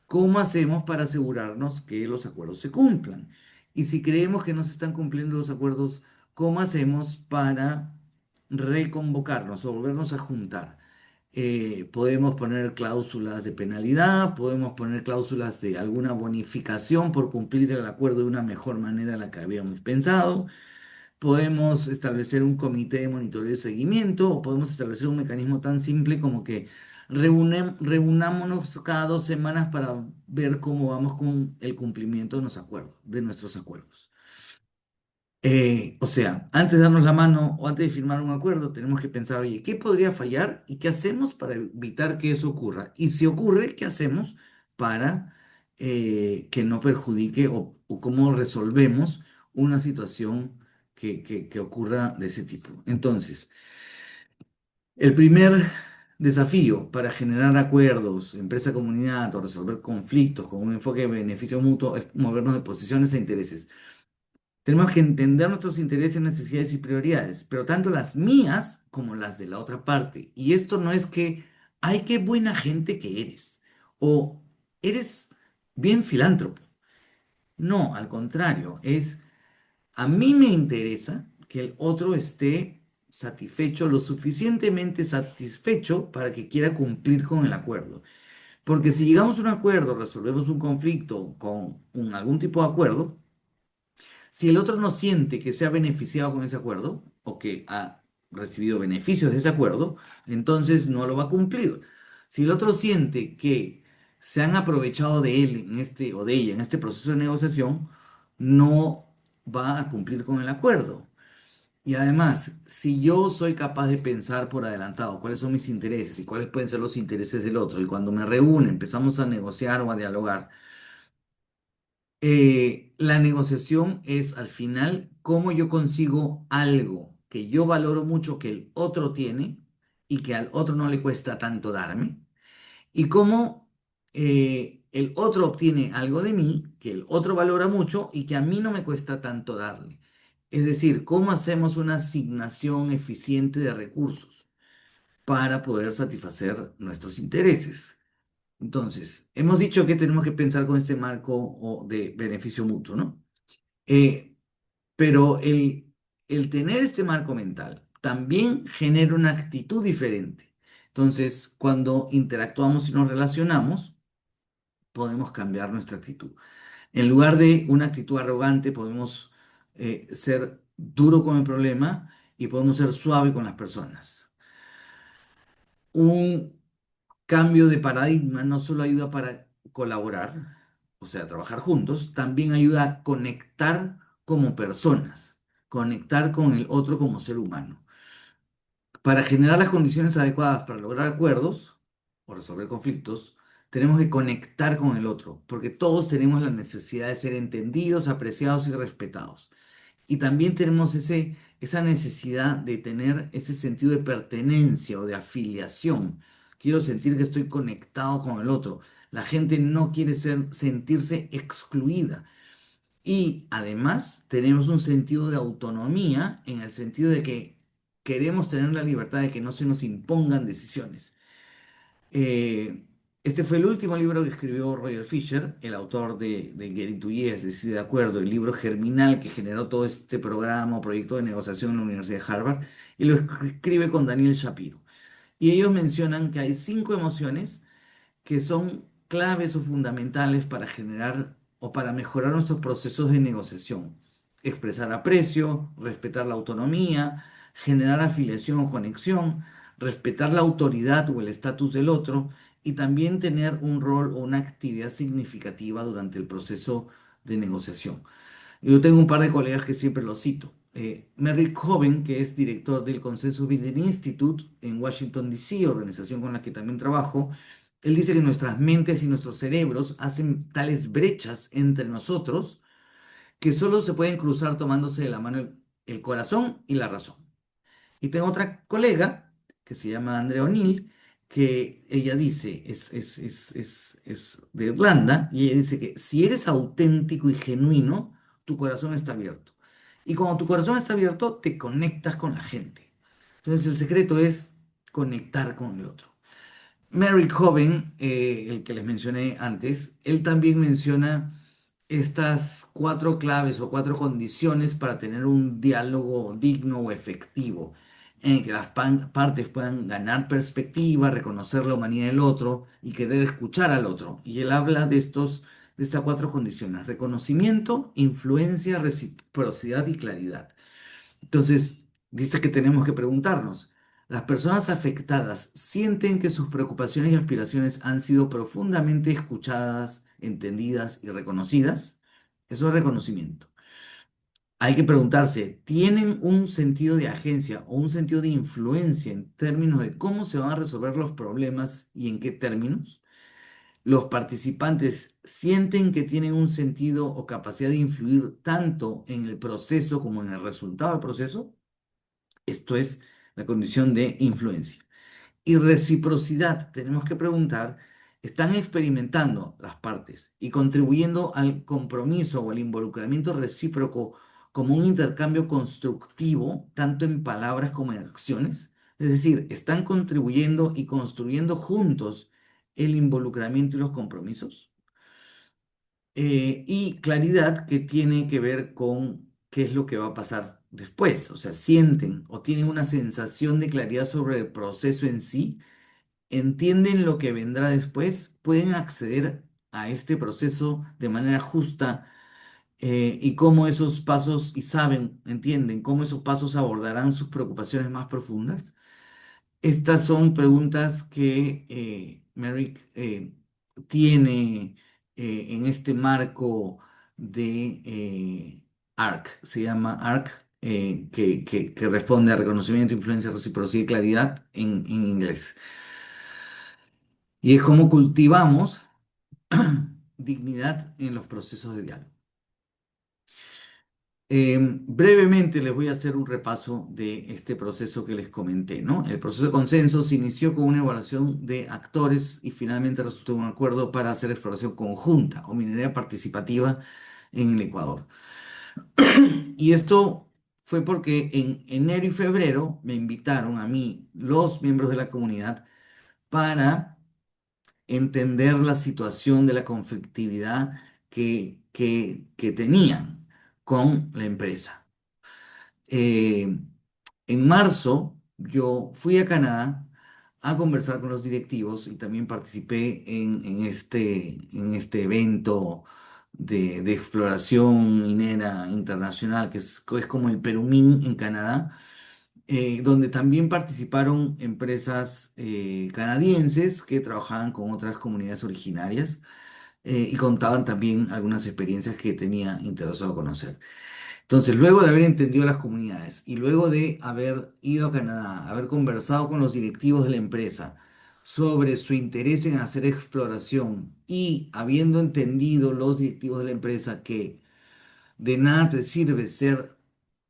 ¿Cómo hacemos para asegurarnos que los acuerdos se cumplan? Y si creemos que no se están cumpliendo los acuerdos, ¿cómo hacemos para reconvocarnos o volvernos a juntar? Podemos poner cláusulas de penalidad, podemos poner cláusulas de alguna bonificación por cumplir el acuerdo de una mejor manera de la que habíamos pensado. Podemos establecer un comité de monitoreo y seguimiento o podemos establecer un mecanismo tan simple como que reunámonos cada 2 semanas para ver cómo vamos con el cumplimiento de nuestros acuerdos. O sea, antes de darnos la mano o antes de firmar un acuerdo, tenemos que pensar, oye, ¿qué podría fallar y qué hacemos para evitar que eso ocurra? Y si ocurre, ¿qué hacemos para que no perjudique o cómo resolvemos una situación que ocurra de ese tipo? Entonces, el primer desafío para generar acuerdos, empresa-comunidad o resolver conflictos con un enfoque de beneficio mutuo es movernos de posiciones e intereses. Tenemos que entender nuestros intereses, necesidades y prioridades, pero tanto las mías como las de la otra parte. Y esto no es que, ay, qué buena gente que eres, o eres bien filántropo. No, al contrario, a mí me interesa que el otro esté satisfecho, lo suficientemente satisfecho para que quiera cumplir con el acuerdo. Porque si llegamos a un acuerdo, resolvemos un conflicto con algún tipo de acuerdo, si el otro no siente que se ha beneficiado con ese acuerdo o que ha recibido beneficios de ese acuerdo, entonces no lo va a cumplir. Si el otro siente que se han aprovechado de él en este o de ella en este proceso de negociación, no va a cumplir con el acuerdo. Y además, si yo soy capaz de pensar por adelantado cuáles son mis intereses y cuáles pueden ser los intereses del otro, y cuando me reúne empezamos a negociar o a dialogar, la negociación es al final cómo yo consigo algo que yo valoro mucho que el otro tiene y que al otro no le cuesta tanto darme, y cómo el otro obtiene algo de mí que el otro valora mucho y que a mí no me cuesta tanto darle. Es decir, cómo hacemos una asignación eficiente de recursos para poder satisfacer nuestros intereses. Entonces, hemos dicho que tenemos que pensar con este marco de beneficio mutuo, ¿no? Eh, pero el tener este marco mental también genera una actitud diferente. Entonces, cuando interactuamos y nos relacionamos, podemos cambiar nuestra actitud. En lugar de una actitud arrogante, podemos ser duro con el problema y podemos ser suave con las personas. Un cambio de paradigma no solo ayuda para colaborar, o sea, trabajar juntos, también ayuda a conectar como personas, conectar con el otro como ser humano. Para generar las condiciones adecuadas para lograr acuerdos o resolver conflictos, tenemos que conectar con el otro, porque todos tenemos la necesidad de ser entendidos, apreciados y respetados. Y también tenemos esa necesidad de tener ese sentido de pertenencia o de afiliación. Quiero sentir que estoy conectado con el otro. La gente no quiere sentirse excluida. Y además tenemos un sentido de autonomía en el sentido de que queremos tener la libertad de que no se nos impongan decisiones. Eh, este fue el último libro que escribió Roger Fisher, el autor de Getting to Yes, Decir de Acuerdo, el libro germinal que generó todo este programa o proyecto de negociación en la Universidad de Harvard, y lo escribe con Daniel Shapiro. Y ellos mencionan que hay 5 emociones que son claves o fundamentales para generar o para mejorar nuestros procesos de negociación. Expresar aprecio, respetar la autonomía, generar afiliación o conexión, respetar la autoridad o el estatus del otro y también tener un rol o una actividad significativa durante el proceso de negociación. Yo tengo un par de colegas que siempre lo cito. Merrick Coben, que es director del Consensus Building Institute en Washington, D.C., organización con la que también trabajo, él dice que nuestras mentes y nuestros cerebros hacen tales brechas entre nosotros que solo se pueden cruzar tomándose de la mano el corazón y la razón. Y tengo otra colega que se llama Andrea O'Neill, que ella dice, es de Irlanda, y ella dice que si eres auténtico y genuino, tu corazón está abierto. Y cuando tu corazón está abierto, te conectas con la gente. Entonces el secreto es conectar con el otro. Mary Coben, el que les mencioné antes, él también menciona estas 4 claves o 4 condiciones para tener un diálogo digno o efectivo, en el que las partes puedan ganar perspectiva, reconocer la humanidad del otro y querer escuchar al otro. Y él habla de estas 4 condiciones: reconocimiento, influencia, reciprocidad y claridad. Entonces, dice que tenemos que preguntarnos, ¿las personas afectadas sienten que sus preocupaciones y aspiraciones han sido profundamente escuchadas, entendidas y reconocidas? Eso es reconocimiento. Hay que preguntarse, ¿tienen un sentido de agencia o un sentido de influencia en términos de cómo se van a resolver los problemas y en qué términos? ¿Los participantes sienten que tienen un sentido o capacidad de influir tanto en el proceso como en el resultado del proceso? Esto es la condición de influencia. Y reciprocidad, tenemos que preguntar, ¿están experimentando las partes y contribuyendo al compromiso o al involucramiento recíproco como un intercambio constructivo, tanto en palabras como en acciones? Es decir, ¿están contribuyendo y construyendo juntos el involucramiento y los compromisos? Y claridad, que tiene que ver con qué es lo que va a pasar después. O sea, sienten o tienen una sensación de claridad sobre el proceso en sí, entienden lo que vendrá después, pueden acceder a este proceso de manera justa, y cómo esos pasos, y saben, entienden cómo esos pasos abordarán sus preocupaciones más profundas. Estas son preguntas que Merrick tiene en este marco de ARC, se llama ARC, que responde a reconocimiento, influencia, reciprocidad y claridad en inglés. Y es como cultivamos dignidad en los procesos de diálogo. Brevemente les voy a hacer un repaso de este proceso que les comenté, ¿no? El proceso de consenso se inició con una evaluación de actores y finalmente resultó en un acuerdo para hacer exploración conjunta o minería participativa en el Ecuador. Y esto fue porque en enero y febrero me invitaron a mí, los miembros de la comunidad, para entender la situación de la conflictividad que tenían con la empresa. Eh, en marzo yo fui a Canadá a conversar con los directivos y también participé en este evento de exploración minera internacional, que es como el Perumín en Canadá, donde también participaron empresas canadienses que trabajaban con otras comunidades originarias y contaban también algunas experiencias que tenía interesado conocer. Entonces, luego de haber entendido las comunidades y luego de haber ido a Canadá, haber conversado con los directivos de la empresa sobre su interés en hacer exploración y habiendo entendido los directivos de la empresa que de nada te sirve ser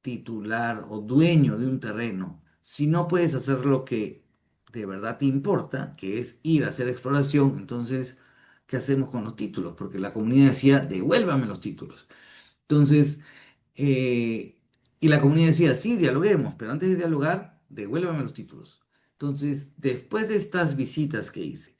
titular o dueño de un terreno si no puedes hacer lo que de verdad te importa, que es ir a hacer exploración. Entonces, ¿qué hacemos con los títulos? Porque la comunidad decía, devuélvame los títulos. Entonces, eh, y la comunidad decía, sí, dialoguemos, pero antes de dialogar, devuélvame los títulos. Entonces, después de estas visitas que hice,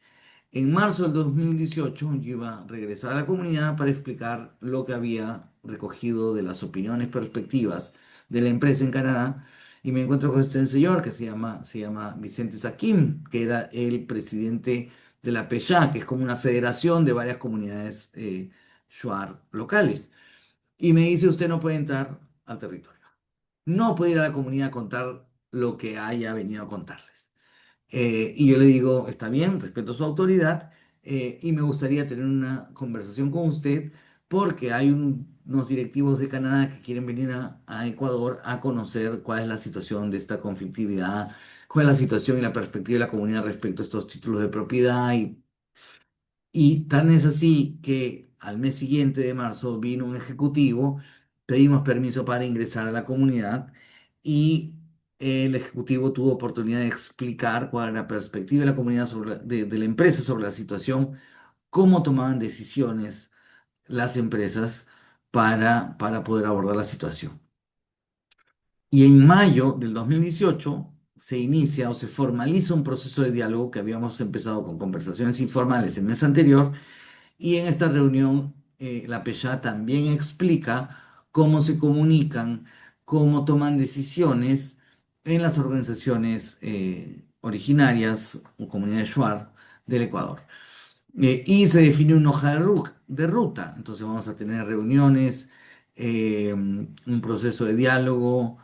en marzo del 2018 yo iba a regresar a la comunidad para explicar lo que había recogido de las opiniones, perspectivas de la empresa en Canadá y me encuentro con este señor que se llama Vicente Saquim, que era el presidente de la PEJA, que es como una federación de varias comunidades shuar locales. Y me dice, usted no puede entrar al territorio. No puede ir a la comunidad a contar lo que haya venido a contarles. Y yo le digo, está bien, respeto su autoridad y me gustaría tener una conversación con usted porque hay unos directivos de Canadá que quieren venir a Ecuador a conocer cuál es la situación de esta conflictividad, cuál es la situación y la perspectiva de la comunidad respecto a estos títulos de propiedad y tan es así que al mes siguiente de marzo vino un ejecutivo, pedimos permiso para ingresar a la comunidad y el ejecutivo tuvo oportunidad de explicar cuál era la perspectiva de la comunidad de la empresa sobre la situación, cómo tomaban decisiones las empresas para poder abordar la situación. Y en mayo del 2018 se inicia o se formaliza un proceso de diálogo que habíamos empezado con conversaciones informales el mes anterior y en esta reunión, la PEJA también explica cómo se comunican, cómo toman decisiones en las organizaciones originarias o comunidades Shuar del Ecuador. Y se define una hoja de ruta. Entonces vamos a tener reuniones, un proceso de diálogo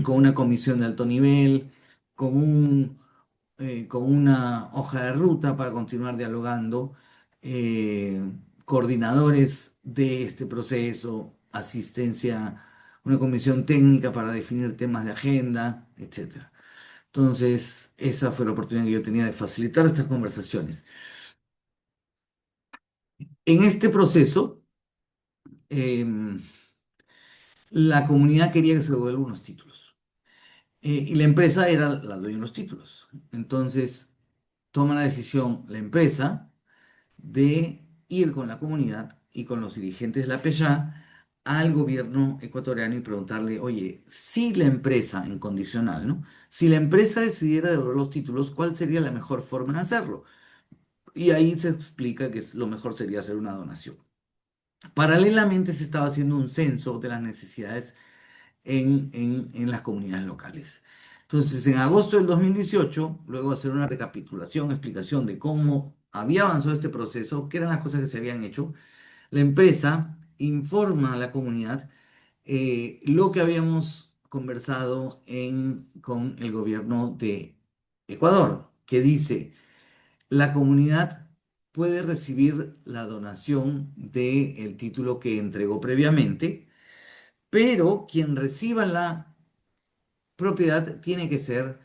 con una comisión de alto nivel, con una hoja de ruta para continuar dialogando, eh, coordinadores de este proceso, asistencia, una comisión técnica para definir temas de agenda, etcétera. Entonces, esa fue la oportunidad que yo tenía de facilitar estas conversaciones. En este proceso, em, la comunidad quería que se devuelvan unos títulos y la empresa era la dueña de los títulos. Entonces, toma la decisión la empresa de ir con la comunidad y con los dirigentes de la PEJA al gobierno ecuatoriano y preguntarle, oye, si la empresa, en condicional, ¿no? Si la empresa decidiera devolver los títulos, ¿cuál sería la mejor forma de hacerlo? Y ahí se explica que lo mejor sería hacer una donación. Paralelamente se estaba haciendo un censo de las necesidades en las comunidades locales. Entonces, en agosto del 2018, luego de hacer una recapitulación, explicación de cómo había avanzado este proceso, qué eran las cosas que se habían hecho, la empresa informa a la comunidad lo que habíamos conversado con el gobierno de Ecuador, que dice, la comunidad puede recibir la donación del título que entregó previamente, pero quien reciba la propiedad tiene que ser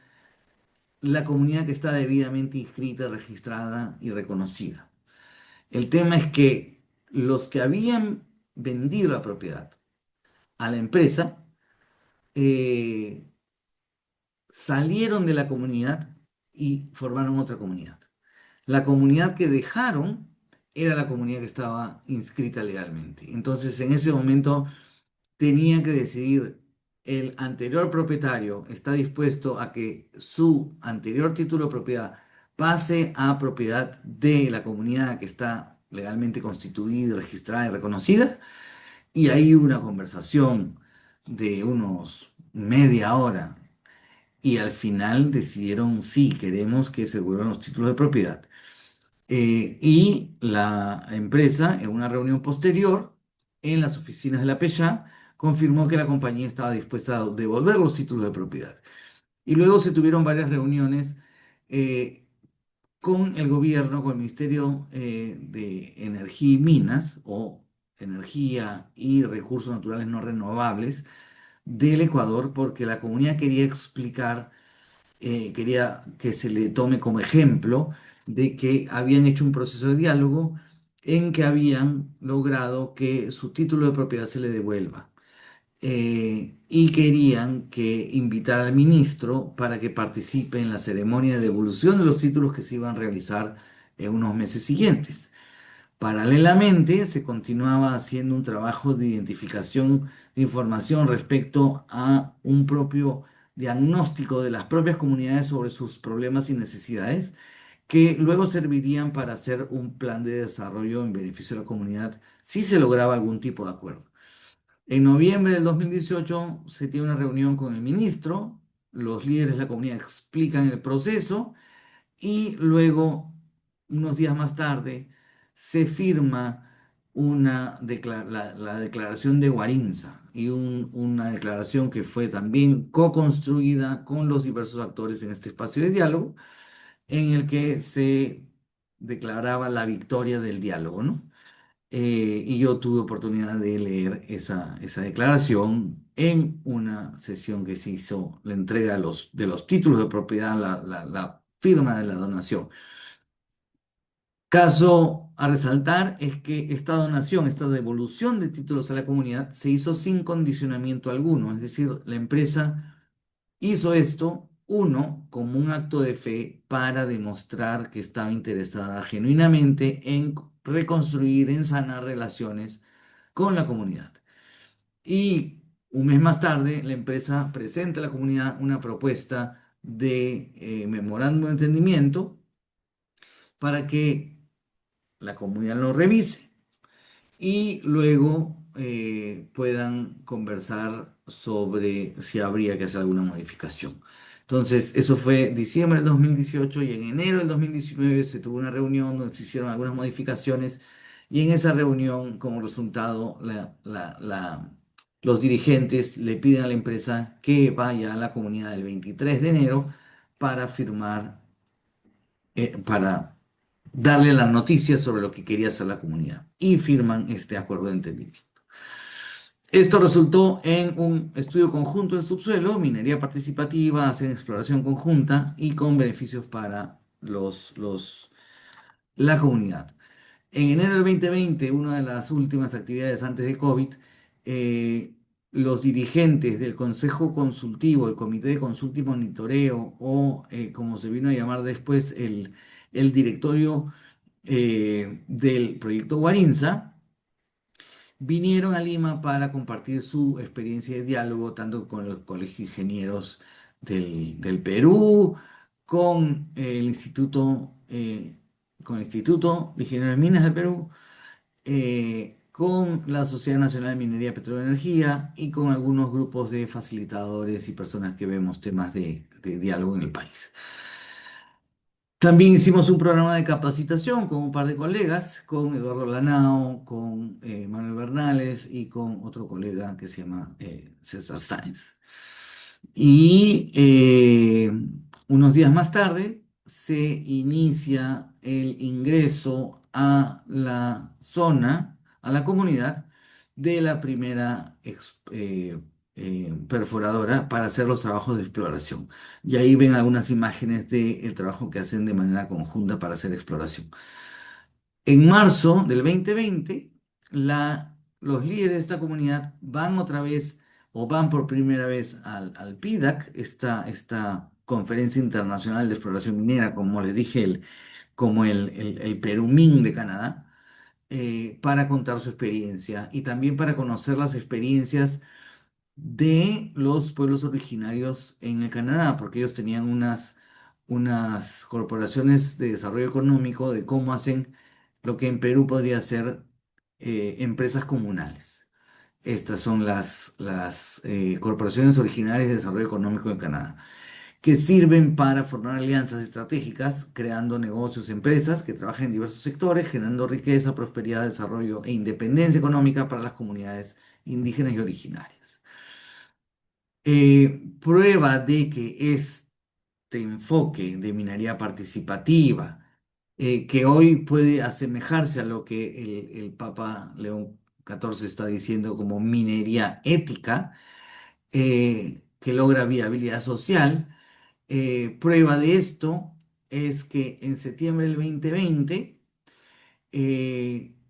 la comunidad que está debidamente inscrita, registrada y reconocida. El tema es que los que habían vendido la propiedad a la empresa eh, salieron de la comunidad y formaron otra comunidad. La comunidad que dejaron era la comunidad que estaba inscrita legalmente. Entonces, en ese momento tenía que decidir, el anterior propietario está dispuesto a que su anterior título de propiedad pase a propiedad de la comunidad que está legalmente constituida, registrada y reconocida. Y ahí hubo una conversación de unos media hora y al final decidieron, sí, queremos que se devuelvan los títulos de propiedad. Y la empresa, en una reunión posterior en las oficinas de la PECHA, confirmó que la compañía estaba dispuesta a devolver los títulos de propiedad. Y luego se tuvieron varias reuniones eh, con el gobierno, con el Ministerio de Energía y Minas, o Energía y Recursos Naturales No Renovables del Ecuador, porque la comunidad quería explicar, quería que se le tome como ejemplo de que habían hecho un proceso de diálogo en que habían logrado que su título de propiedad se le devuelva. Y querían que invitar al ministro para que participe en la ceremonia de devolución de los títulos que se iban a realizar en unos meses siguientes. Paralelamente, se continuaba haciendo un trabajo de identificación de información respecto a un propio diagnóstico de las propias comunidades sobre sus problemas y necesidades, que luego servirían para hacer un plan de desarrollo en beneficio de la comunidad si se lograba algún tipo de acuerdo. En noviembre del 2018 se tiene una reunión con el ministro, los líderes de la comunidad explican el proceso y luego, unos días más tarde, se firma la declaración de Guarinza y una declaración que fue también co-construida con los diversos actores en este espacio de diálogo, en el que se declaraba la victoria del diálogo, ¿no? Y yo tuve oportunidad de leer esa declaración en una sesión que se hizo, la entrega de los títulos de propiedad, la firma de la donación. Caso a resaltar es que esta donación, esta devolución de títulos a la comunidad se hizo sin condicionamiento alguno, es decir, la empresa hizo esto, uno, como un acto de fe para demostrar que estaba interesada genuinamente en reconstruir, en sanar relaciones con la comunidad. Y un mes más tarde, la empresa presenta a la comunidad una propuesta de memorándum de entendimiento para que la comunidad lo revise y luego puedan conversar sobre si habría que hacer alguna modificación. Entonces, eso fue diciembre del 2018 y en enero del 2019 se tuvo una reunión donde se hicieron algunas modificaciones y en esa reunión, como resultado, los dirigentes le piden a la empresa que vaya a la comunidad el 23 de enero para firmar, para darle la noticia sobre lo que quería hacer la comunidad y firman este acuerdo de entendimiento. Esto resultó en un estudio conjunto del subsuelo, minería participativa, hacer exploración conjunta y con beneficios para la comunidad. En enero del 2020, una de las últimas actividades antes de COVID, eh, los dirigentes del Consejo Consultivo, el Comité de Consulta y Monitoreo, o como se vino a llamar después, el directorio del proyecto Guarinza, vinieron a Lima para compartir su experiencia de diálogo, tanto con los colegios de ingenieros del Perú, con el con el Instituto de Ingenieros de Minas del Perú, con la Sociedad Nacional de Minería, Petróleo y Energía y con algunos grupos de facilitadores y personas que vemos temas de diálogo en el país. También hicimos un programa de capacitación con un par de colegas, con Eduardo Lanao, con Manuel Bernales y con otro colega que se llama César Sáenz. Y unos días más tarde se inicia el ingreso a la zona, a la comunidad de la primera perforadora para hacer los trabajos de exploración. Y ahí ven algunas imágenes del trabajo que hacen de manera conjunta para hacer exploración. En marzo del 2020, los líderes de esta comunidad van otra vez o van por primera vez al PIDAC, esta Conferencia Internacional de Exploración Minera, como les dije, como el Perumín de Canadá, para contar su experiencia y también para conocer las experiencias de los pueblos originarios en el Canadá, porque ellos tenían unas corporaciones de desarrollo económico de cómo hacen lo que en Perú podría ser empresas comunales. Estas son las corporaciones originarias de desarrollo económico en Canadá, que sirven para formar alianzas estratégicas, creando negocios, empresas que trabajan en diversos sectores, generando riqueza, prosperidad, desarrollo e independencia económica para las comunidades indígenas y originarias. Prueba de que este enfoque de minería participativa, que hoy puede asemejarse a lo que el Papa León XIV está diciendo como minería ética, que logra viabilidad social. Prueba de esto es que en septiembre del 2020,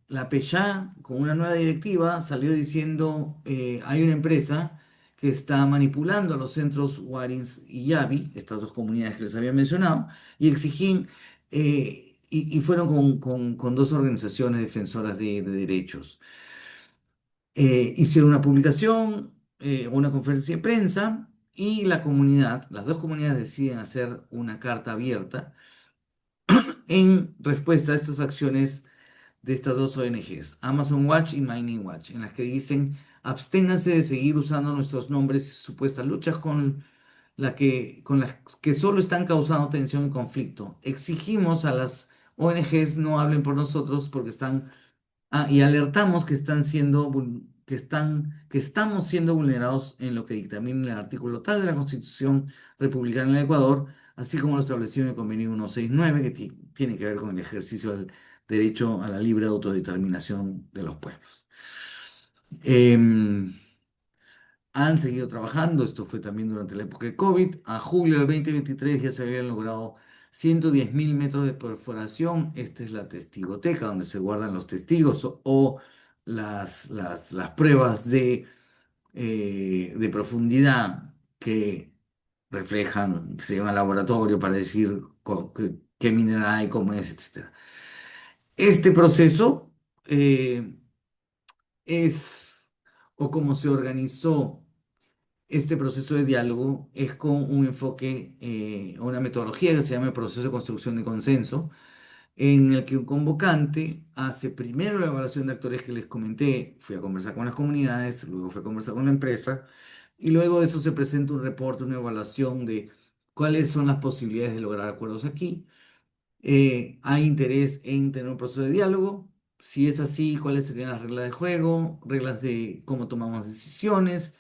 la PEJA, con una nueva directiva, salió diciendo, hay una empresa que está manipulando los centros Warins y Yavi, estas dos comunidades que les había mencionado, y exigían, y fueron con dos organizaciones defensoras de derechos. Hicieron una publicación, una conferencia de prensa, y la comunidad, las dos comunidades deciden hacer una carta abierta en respuesta a estas acciones de estas dos ONGs, Amazon Watch y Mining Watch, en las que dicen absténganse de seguir usando nuestros nombres y supuestas luchas con las que solo están causando tensión y conflicto. Exigimos a las ONGs no hablen por nosotros porque están. Y alertamos que que estamos siendo vulnerados en lo que dictamina el artículo tal de la Constitución Republicana del Ecuador, así como lo establecido en el convenio 169, que tiene que ver con el ejercicio del derecho a la libre autodeterminación de los pueblos. Em, Han seguido trabajando, esto fue también durante la época de COVID. A julio del 2023 ya se habían logrado 110.000 metros de perforación. Esta es la testigoteca donde se guardan los testigos o las pruebas de profundidad que reflejan, que se llevan al laboratorio para decir qué mineral hay, cómo es, etcétera. Este proceso es, o cómo se organizó este proceso de diálogo, es con un enfoque, una metodología que se llama el proceso de construcción de consenso, en el que un convocante hace primero la evaluación de actores que les comenté, fui a conversar con las comunidades, luego fui a conversar con la empresa, y luego de eso se presenta un reporte, una evaluación de cuáles son las posibilidades de lograr acuerdos aquí. ¿Hay interés en tener un proceso de diálogo? Si es así, ¿cuáles serían las reglas de juego, reglas de cómo tomamos decisiones?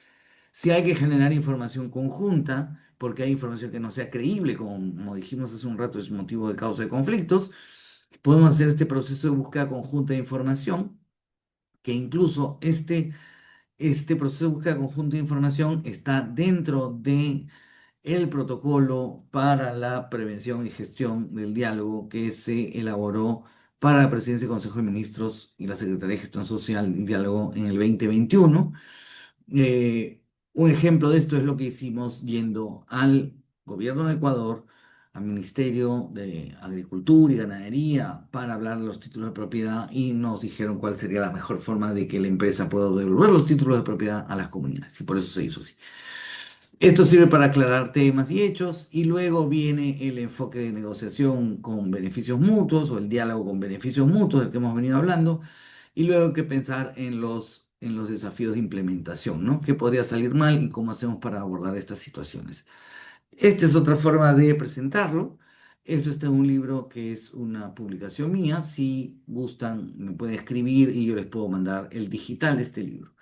Si hay que generar información conjunta, porque hay información que no sea creíble, como dijimos hace un rato, es motivo de causa de conflictos, podemos hacer este proceso de búsqueda conjunta de información, que incluso este proceso de búsqueda conjunta de información está dentro de el protocolo para la prevención y gestión del diálogo que se elaboró para la Presidencia del Consejo de Ministros y la Secretaría de Gestión Social y Diálogo en el 2021. Eh, un ejemplo de esto es lo que hicimos yendo al gobierno de Ecuador, al Ministerio de Agricultura y Ganadería, para hablar de los títulos de propiedad y nos dijeron cuál sería la mejor forma de que la empresa pueda devolver los títulos de propiedad a las comunidades. Y por eso se hizo así. Esto sirve para aclarar temas y hechos y luego viene el enfoque de negociación con beneficios mutuos o el diálogo con beneficios mutuos del que hemos venido hablando y luego hay que pensar en los desafíos de implementación, ¿no? ¿Qué podría salir mal y cómo hacemos para abordar estas situaciones? Esta es otra forma de presentarlo. Esto está en un libro que es una publicación mía. Si gustan, me pueden escribir y yo les puedo mandar el digital de este libro.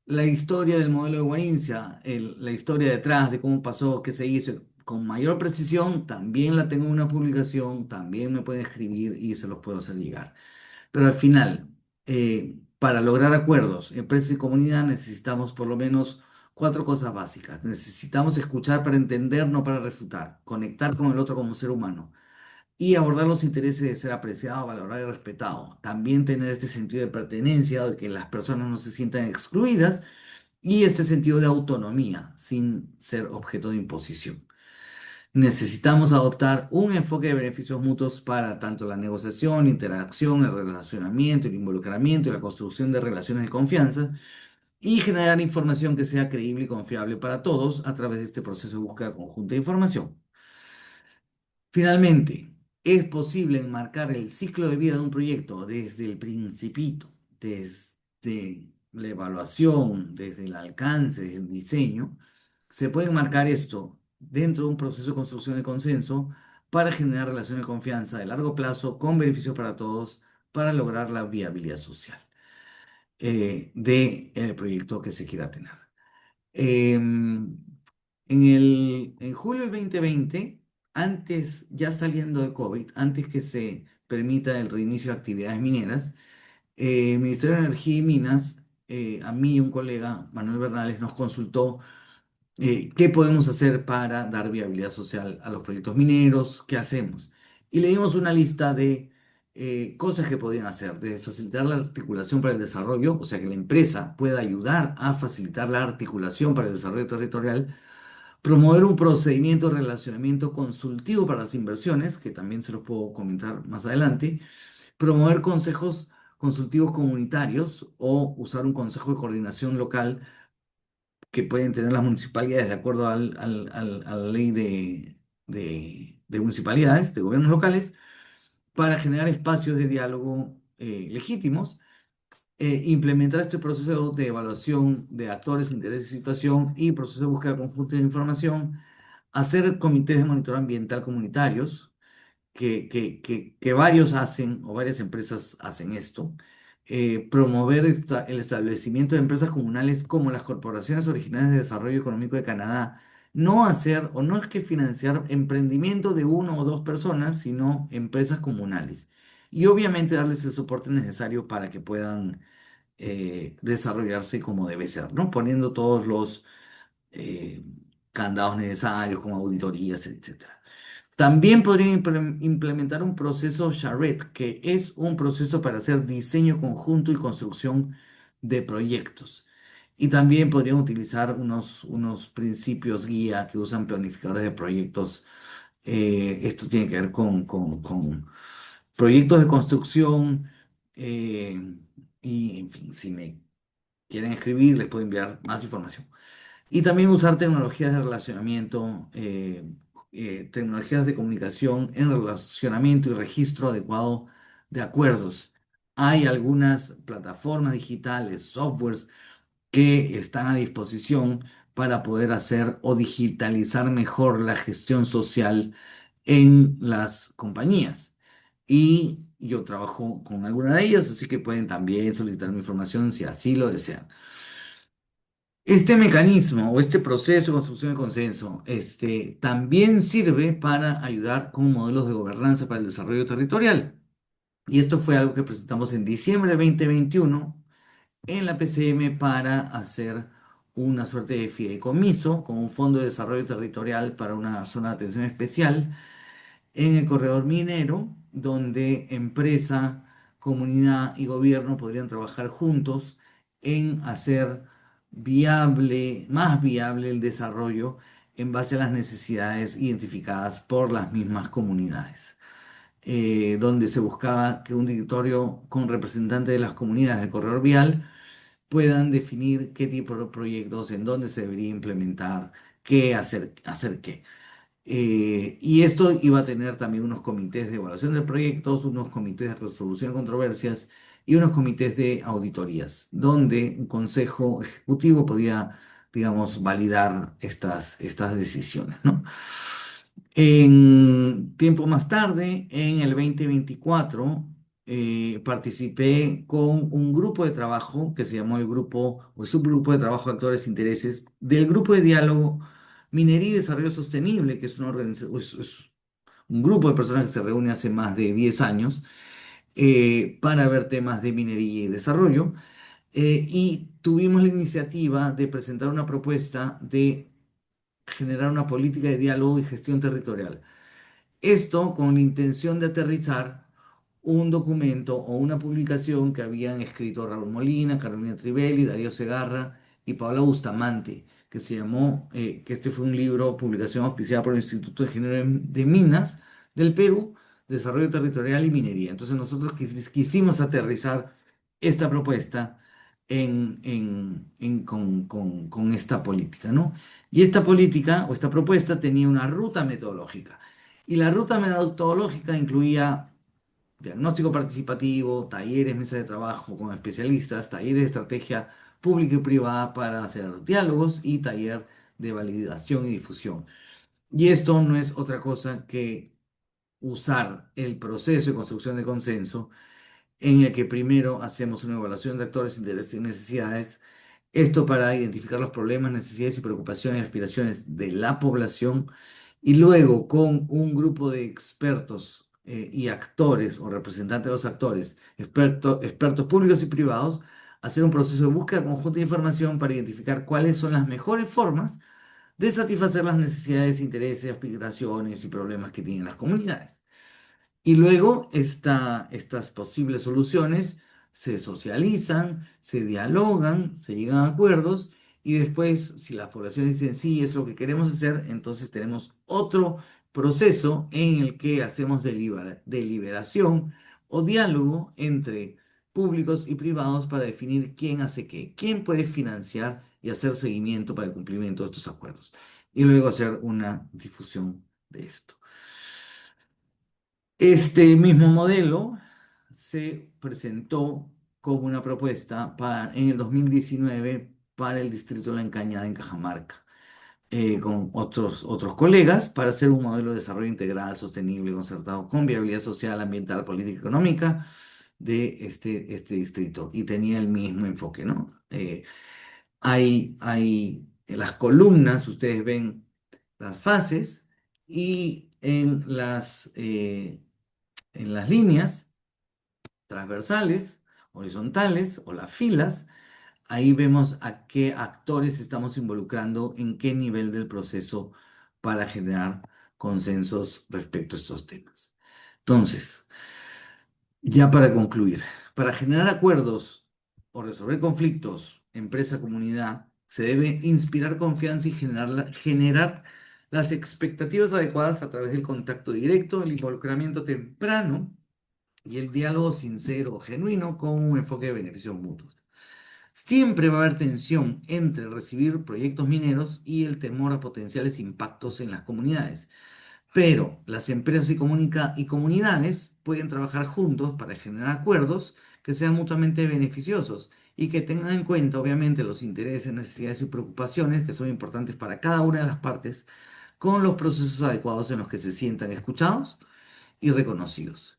La historia del modelo de Guarincia, la historia detrás de cómo pasó, qué se hizo, con mayor precisión, también la tengo en una publicación, también me pueden escribir y se los puedo hacer llegar. Pero al final, para lograr acuerdos, empresa y comunidad, necesitamos por lo menos cuatro cosas básicas. Necesitamos escuchar para entender, no para refutar, conectar con el otro como ser humano y abordar los intereses de ser apreciado, valorado y respetado. También tener este sentido de pertenencia, de que las personas no se sientan excluidas y este sentido de autonomía, sin ser objeto de imposición. Necesitamos adoptar un enfoque de beneficios mutuos para tanto la negociación, interacción, el relacionamiento, el involucramiento y la construcción de relaciones de confianza y generar información que sea creíble y confiable para todos a través de este proceso de búsqueda conjunta de información. Finalmente, es posible enmarcar el ciclo de vida de un proyecto desde el principito, desde la evaluación, desde el alcance, desde el diseño, se puede enmarcar esto dentro de un proceso de construcción de consenso para generar relaciones de confianza de largo plazo con beneficios para todos para lograr la viabilidad social del proyecto que se quiera tener. En en julio del 2020, antes, ya saliendo de COVID, antes que se permita el reinicio de actividades mineras, el Ministerio de Energía y Minas, a mí y un colega, Manuel Bernales, nos consultó qué podemos hacer para dar viabilidad social a los proyectos mineros, qué hacemos. Y le dimos una lista de cosas que podían hacer, de facilitar la articulación para el desarrollo, o sea, que la empresa pueda ayudar a facilitar la articulación para el desarrollo territorial, promover un procedimiento de relacionamiento consultivo para las inversiones, que también se los puedo comentar más adelante, promover consejos consultivos comunitarios o usar un consejo de coordinación local que pueden tener las municipalidades de acuerdo a la ley de municipalidades, de gobiernos locales, para generar espacios de diálogo legítimos, implementar este proceso de evaluación de actores, intereses y situación y proceso de búsqueda conjunta de información, hacer comités de monitoreo ambiental comunitarios, que varios hacen o varias empresas hacen esto, promover el establecimiento de empresas comunales como las corporaciones originales de desarrollo económico de Canadá, no hacer o no es que financiar emprendimiento de uno o dos personas, sino empresas comunales. Y obviamente darles el soporte necesario para que puedan desarrollarse como debe ser, ¿no? Poniendo todos los eh, candados necesarios, como auditorías, etcétera. También podrían implementar un proceso charrette, que es un proceso para hacer diseño conjunto y construcción de proyectos. Y también podrían utilizar unos principios guía que usan planificadores de proyectos. Esto tiene que ver con proyectos de construcción. eh, y, en fin, si me quieren escribir, les puedo enviar más información. Y también usar tecnologías de relacionamiento, tecnologías de comunicación en relacionamiento y registro adecuado de acuerdos. Hay algunas plataformas digitales, softwares que están a disposición para poder hacer o digitalizar mejor la gestión social en las compañías. Y yo trabajo con alguna de ellas, así que pueden también solicitar mi información si así lo desean. Este mecanismo o este proceso de construcción de consenso también sirve para ayudar con modelos de gobernanza para el desarrollo territorial. Y esto fue algo que presentamos en diciembre de 2021 en la PCM para hacer una suerte de fideicomiso con un fondo de desarrollo territorial para una zona de atención especial en el corredor minero, donde empresa, comunidad y gobierno podrían trabajar juntos en hacer viable, más viable el desarrollo en base a las necesidades identificadas por las mismas comunidades, donde se buscaba que un directorio con representantes de las comunidades del corredor vial puedan definir qué tipo de proyectos, en dónde se debería implementar, qué hacer qué. Y esto iba a tener también unos comités de evaluación de proyectos, unos comités de resolución de controversias y unos comités de auditorías, donde un consejo ejecutivo podía, digamos, validar estas decisiones, ¿no? En tiempo más tarde, en el 2024, participé con un grupo de trabajo que se llamó el grupo o el subgrupo de trabajo de actores e intereses del grupo de diálogo Minería y Desarrollo Sostenible, que es una es un grupo de personas que se reúne hace más de 10 años para ver temas de minería y desarrollo. Y tuvimos la iniciativa de presentar una propuesta de generar una política de diálogo y gestión territorial. Esto con la intención de aterrizar un documento o una publicación que habían escrito Raúl Molina, Carolina Trivelli, Darío Segarra y Paola Bustamante, que se llamó, que este fue un libro, publicación auspiciada por el Instituto de Ingeniero de Minas del Perú, Desarrollo Territorial y Minería. Entonces nosotros quisimos aterrizar esta propuesta con esta política, ¿no? Y esta política o esta propuesta tenía una ruta metodológica. Y la ruta metodológica incluía diagnóstico participativo, talleres, mesas de trabajo con especialistas, talleres de estrategia pública y privada para hacer diálogos y taller de validación y difusión. Y esto no es otra cosa que usar el proceso de construcción de consenso en el que primero hacemos una evaluación de actores, intereses y necesidades. Esto para identificar los problemas, necesidades y preocupaciones y aspiraciones de la población. Y luego con un grupo de expertos y actores o representantes de los actores, expertos públicos y privados, hacer un proceso de búsqueda conjunta de información para identificar cuáles son las mejores formas de satisfacer las necesidades, intereses, aspiraciones y problemas que tienen las comunidades. Y luego estas posibles soluciones se socializan, se dialogan, se llegan a acuerdos y después, si las poblaciones dicen sí, es lo que queremos hacer, entonces tenemos otro proceso en el que hacemos deliberación o diálogo entre públicos y privados para definir quién hace qué, quién puede financiar y hacer seguimiento para el cumplimiento de estos acuerdos. Y luego hacer una difusión de esto. Este mismo modelo se presentó como una propuesta en el 2019 para el distrito de La Encañada en Cajamarca, con otros colegas para hacer un modelo de desarrollo integral, sostenible, concertado con viabilidad social, ambiental, política y económica de este distrito. Y tenía el mismo enfoque, ¿no? Hay en las columnas, ustedes ven las fases y en las líneas transversales, horizontales o las filas, ahí vemos a qué actores estamos involucrando en qué nivel del proceso para generar consensos respecto a estos temas. Entonces, ya para concluir, para generar acuerdos o resolver conflictos, empresa-comunidad, se debe inspirar confianza y generar las expectativas adecuadas a través del contacto directo, el involucramiento temprano y el diálogo sincero, genuino, con un enfoque de beneficios mutuos. Siempre va a haber tensión entre recibir proyectos mineros y el temor a potenciales impactos en las comunidades, pero las empresas y comunidades pueden trabajar juntos para generar acuerdos que sean mutuamente beneficiosos y que tengan en cuenta, obviamente, los intereses, necesidades y preocupaciones que son importantes para cada una de las partes, con los procesos adecuados en los que se sientan escuchados y reconocidos.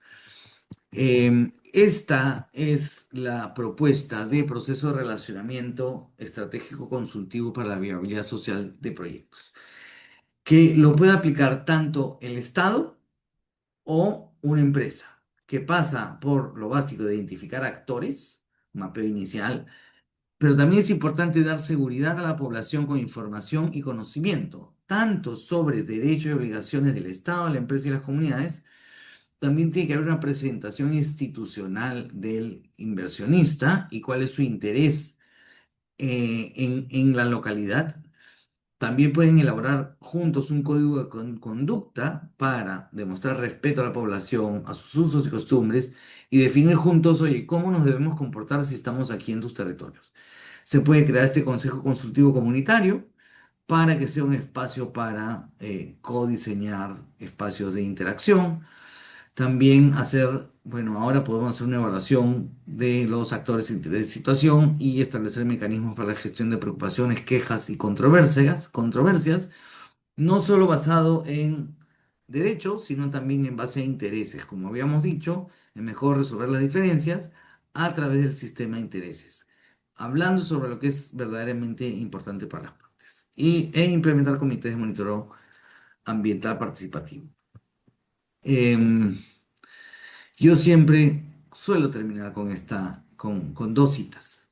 Esta es la propuesta de proceso de relacionamiento estratégico consultivo para la viabilidad social de proyectos, que lo puede aplicar tanto el Estado o una empresa, que pasa por lo básico de identificar actores, mapeo inicial, pero también es importante dar seguridad a la población con información y conocimiento, tanto sobre derechos y obligaciones del Estado, la empresa y las comunidades. También tiene que haber una presentación institucional del inversionista y cuál es su interés en la localidad. También pueden elaborar juntos un código de conducta para demostrar respeto a la población, a sus usos y costumbres y definir juntos, oye, cómo nos debemos comportar si estamos aquí en tus territorios. Se puede crear este consejo consultivo comunitario para que sea un espacio para codiseñar espacios de interacción. También hacer, bueno, ahora podemos hacer una evaluación de los actores de situación y establecer mecanismos para la gestión de preocupaciones, quejas y controversias, no solo basado en derechos, sino también en base a intereses. Como habíamos dicho, es mejor resolver las diferencias a través del sistema de intereses, hablando sobre lo que es verdaderamente importante para las partes e implementar comités de monitoreo ambiental participativo. Em, yo siempre suelo terminar con dos citas.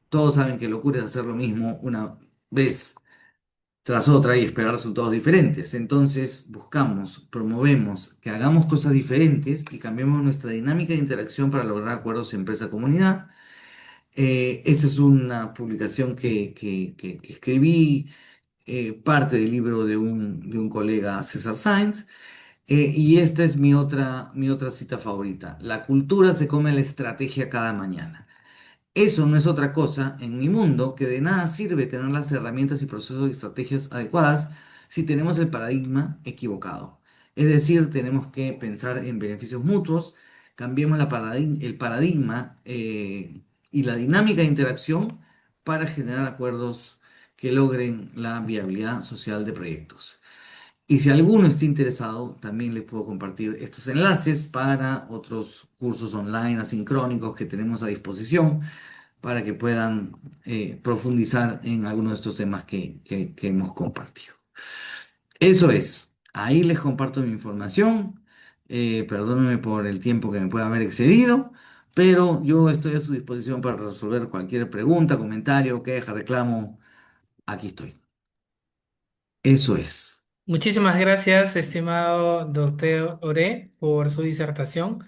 Todos saben que locura es hacer lo mismo una vez tras otra y esperar resultados diferentes. Entonces buscamos, promovemos que hagamos cosas diferentes y cambiemos nuestra dinámica de interacción para lograr acuerdos empresa-comunidad. Esta es una publicación que escribí, parte del libro de un colega, César Sainz. Y esta es mi otra cita favorita. La cultura se come la estrategia cada mañana. Eso no es otra cosa en mi mundo que de nada sirve tener las herramientas y procesos y estrategias adecuadas si tenemos el paradigma equivocado. Es decir, tenemos que pensar en beneficios mutuos, cambiemos el paradigma y la dinámica de interacción para generar acuerdos que logren la viabilidad social de proyectos. Y si alguno está interesado, también les puedo compartir estos enlaces para otros cursos online asincrónicos que tenemos a disposición para que puedan profundizar en algunos de estos temas que hemos compartido. Eso es, ahí les comparto mi información. Perdónenme por el tiempo que me pueda haber excedido, pero yo estoy a su disposición para resolver cualquier pregunta, comentario, queja, reclamo. Aquí estoy. Eso es. Muchísimas gracias, estimado doctor Ore, por su disertación.